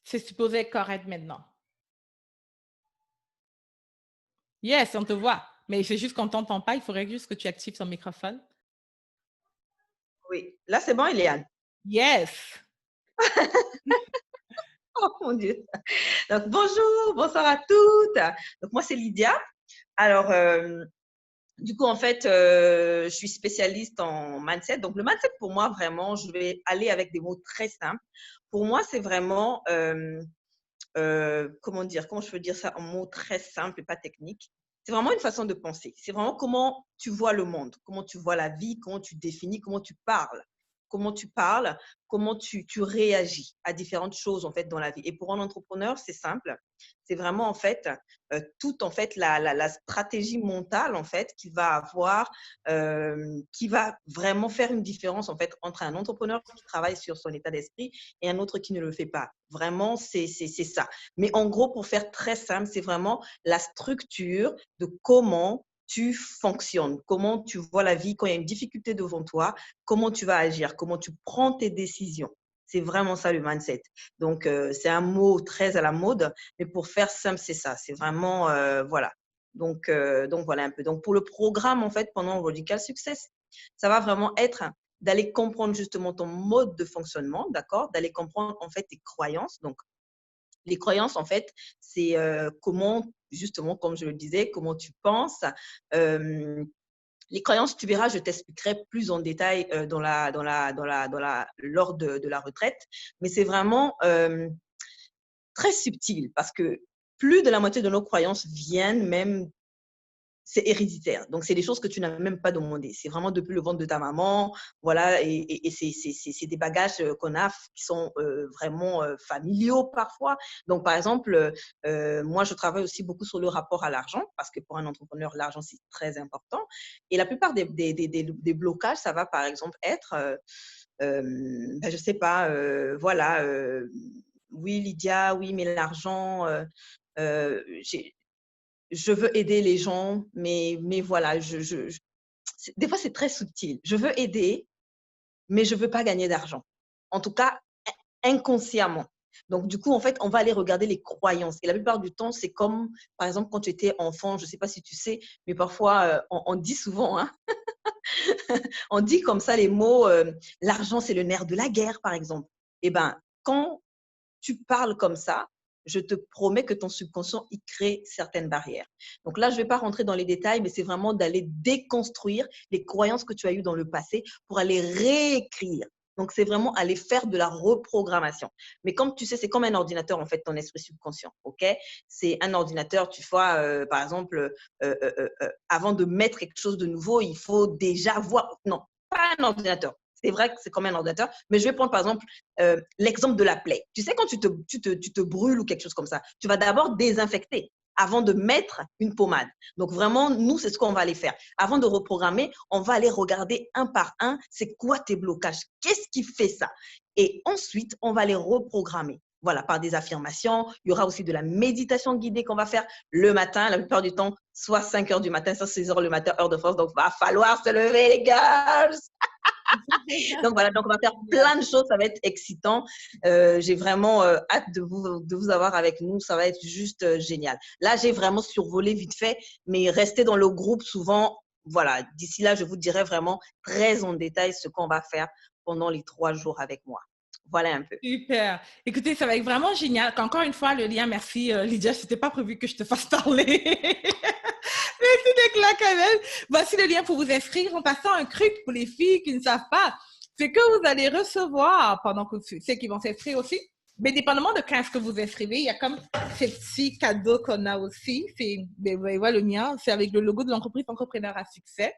C'est supposé être correct maintenant. Yes, on te voit. Mais c'est juste qu'on ne t'entend pas. Il faudrait juste que tu actives ton microphone. Oui, là, c'est bon, Eliane. Yes! Oh mon Dieu. Donc, bonjour, bonsoir à toutes. Donc, moi, c'est Lydia. Alors, du coup, en fait, je suis spécialiste en mindset. Donc, le mindset, pour moi, vraiment, je vais aller avec des mots très simples. Pour moi, c'est vraiment, comment dire, comment je peux dire ça en mots très simples et pas techniques. C'est vraiment une façon de penser. C'est vraiment comment tu vois le monde, comment tu vois la vie, comment tu définis, comment tu réagis à différentes choses en fait dans la vie. Et pour un entrepreneur, c'est simple. C'est vraiment en fait toute en fait la stratégie mentale en fait qu'il va avoir, qui va vraiment faire une différence en fait entre un entrepreneur qui travaille sur son état d'esprit et un autre qui ne le fait pas. Vraiment, c'est ça. Mais en gros, pour faire très simple, c'est vraiment la structure de comment tu fonctionnes, comment tu vois la vie quand il y a une difficulté devant toi, comment tu vas agir, comment tu prends tes décisions. C'est vraiment ça le mindset. Donc, c'est un mot très à la mode, mais pour faire simple, c'est ça. C'est vraiment, voilà. Donc, voilà un peu. Donc, pour le programme, en fait, pendant Radical Success, ça va vraiment être d'aller comprendre justement ton mode de fonctionnement, d'accord? D'aller comprendre, en fait, tes croyances. Donc, les croyances, en fait, c'est comment, justement, comme je le disais, comment tu penses. Les croyances, tu verras, je t'expliquerai plus en détail lors de la retraite. Mais c'est vraiment très subtil parce que plus de la moitié de nos croyances viennent même, c'est héréditaire. Donc, c'est des choses que tu n'as même pas demandé. C'est vraiment depuis le ventre de ta maman. Voilà, et c'est des bagages qu'on a qui sont vraiment familiaux parfois. Donc, par exemple, moi, je travaille aussi beaucoup sur le rapport à l'argent parce que pour un entrepreneur, l'argent, c'est très important. Et la plupart des blocages, ça va par exemple être, je ne sais pas, voilà, oui, Lydia, oui, mais l'argent, je veux aider les gens, mais voilà, des fois, c'est très subtil. Je veux aider, mais je ne veux pas gagner d'argent. En tout cas, inconsciemment. Donc, du coup, en fait, on va aller regarder les croyances. Et la plupart du temps, c'est comme, par exemple, quand tu étais enfant, je ne sais pas si tu sais, mais parfois, on dit souvent, hein, on dit comme ça les mots, l'argent, c'est le nerf de la guerre, par exemple. Eh bien, quand tu parles comme ça, je te promets que ton subconscient, il crée certaines barrières. Donc là, je ne vais pas rentrer dans les détails, mais c'est vraiment d'aller déconstruire les croyances que tu as eues dans le passé pour aller réécrire Donc, c'est vraiment aller faire de la reprogrammation. Mais comme tu sais, c'est comme un ordinateur, en fait, ton esprit subconscient, OK? C'est un ordinateur, tu vois, par exemple, avant de mettre quelque chose de nouveau, il faut déjà voir… Non, pas un ordinateur. C'est vrai que c'est comme un ordinateur, mais je vais prendre, par exemple, l'exemple de la plaie. Tu sais, quand tu te brûles ou quelque chose comme ça, tu vas d'abord désinfecter avant de mettre une pommade. Donc, vraiment, nous, c'est ce qu'on va aller faire. Avant de reprogrammer, on va aller regarder un par un, c'est quoi tes blocages? Qu'est-ce qui fait ça? Et ensuite, on va les reprogrammer. Voilà, par des affirmations. Il y aura aussi de la méditation guidée qu'on va faire le matin, la plupart du temps, soit 5 heures du matin, soit 6 heures le matin, heure de France. Donc, il va falloir se lever, les girls. Donc voilà, donc on va faire plein de choses, ça va être excitant. J'ai vraiment hâte de vous avoir avec nous, ça va être juste génial. Là, j'ai vraiment survolé vite fait, mais restez dans le groupe souvent. Voilà, d'ici là, je vous dirai vraiment très en détail ce qu'on va faire pendant les 3 jours avec moi. Voilà un peu. Super. Écoutez, ça va être vraiment génial. Encore une fois, le lien, merci Lydia, c'était pas prévu que je te fasse parler. Merci d'être là quand même. Voici le lien pour vous inscrire. En passant, un truc pour les filles qui ne savent pas, c'est que vous allez recevoir, pendant que ceux qui vont s'inscrire aussi, mais dépendamment de quand est-ce que vous inscrivez, il y a comme ces petits cadeaux qu'on a aussi. Vous voyez le mien, c'est avec le logo de l'entreprise Entrepreneur à succès.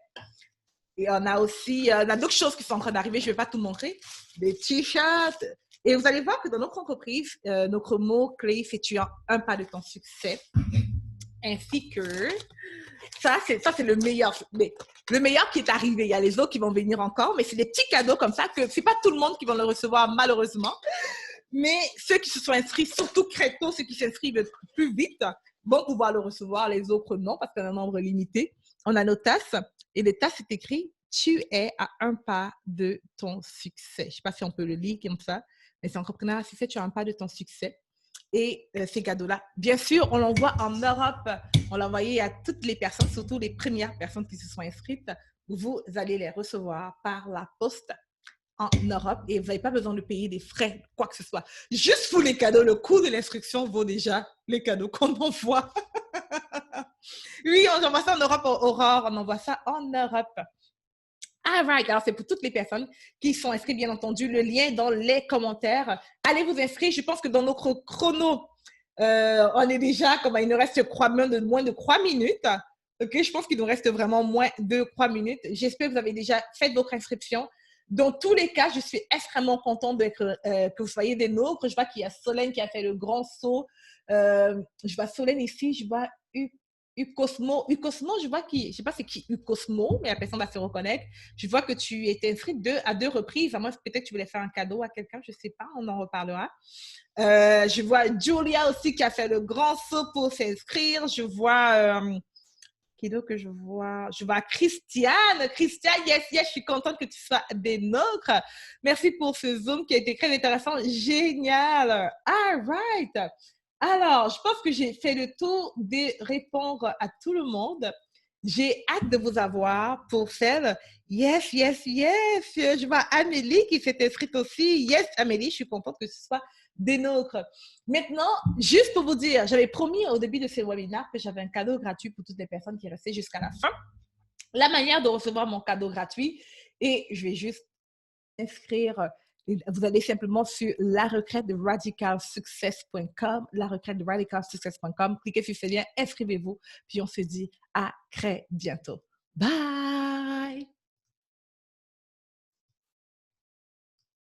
Et on a aussi, on a d'autres choses qui sont en train d'arriver, je ne vais pas tout montrer, des t-shirts. Et vous allez voir que dans notre entreprise, notre mot-clé, c'est tu as un pas de ton succès. Ainsi que, ça c'est le meilleur. Mais le meilleur qui est arrivé. Il y a les autres qui vont venir encore, mais c'est des petits cadeaux comme ça que c'est pas tout le monde qui va le recevoir, malheureusement. Mais ceux qui se sont inscrits, surtout très tôt, ceux qui s'inscrivent plus vite, vont pouvoir le recevoir, les autres non, parce qu'il y a un nombre limité. On a nos tasses, et les tasses, c'est écrit « Tu es à un pas de ton succès ». Je ne sais pas si on peut le lire comme ça, mais c'est Entrepreneur à succès, tu as un pas de ton succès. Et ces cadeaux-là, bien sûr, on l'envoie en Europe. On l'a envoyé à toutes les personnes, surtout les premières personnes qui se sont inscrites. Vous allez les recevoir par la poste en Europe et vous n'avez pas besoin de payer des frais, quoi que ce soit. Juste pour les cadeaux, le coût de l'inscription vaut déjà les cadeaux qu'on envoie. Oui, on envoie ça en Europe, Aurore, on envoie ça en Europe. All right, alors c'est pour toutes les personnes qui sont inscrites, bien entendu, le lien dans les commentaires. Allez vous inscrire, je pense que dans notre chrono, on est déjà, comme il nous reste moins de 3 minutes. Ok, je pense qu'il nous reste vraiment moins de 3 minutes. J'espère que vous avez déjà fait votre inscription. Dans tous les cas, je suis extrêmement contente que vous soyez des nôtres. Je vois qu'il y a Solène qui a fait le grand saut. Je vois Solène ici, je vois Ucosmo, je vois qui, je sais pas c'est qui Ucosmo, mais la personne va se reconnaître. Je vois que tu étais inscrite à 2 reprises. À moi, peut-être que tu voulais faire un cadeau à quelqu'un, je sais pas, on en reparlera. Je vois Julia aussi qui a fait le grand saut pour s'inscrire. Je vois qui d'autre que je vois? Je vois Christiane. Christiane, yes, je suis contente que tu sois des nôtres. Merci pour ce Zoom qui a été très intéressant. Génial. All right. Alors, je pense que j'ai fait le tour de répondre à tout le monde. J'ai hâte de vous avoir pour celle. Yes. Je vois Amélie qui s'est inscrite aussi. Yes, Amélie, je suis contente que ce soit des nôtres. Maintenant, juste pour vous dire, j'avais promis au début de ce webinaire que j'avais un cadeau gratuit pour toutes les personnes qui restaient jusqu'à la fin. La manière de recevoir mon cadeau gratuit, et je vais juste inscrire, vous allez simplement sur la retraite de radicalsuccess.com, la retraite de radicalsuccess.com, cliquez sur ce lien, inscrivez-vous, puis on se dit à très bientôt. Bye!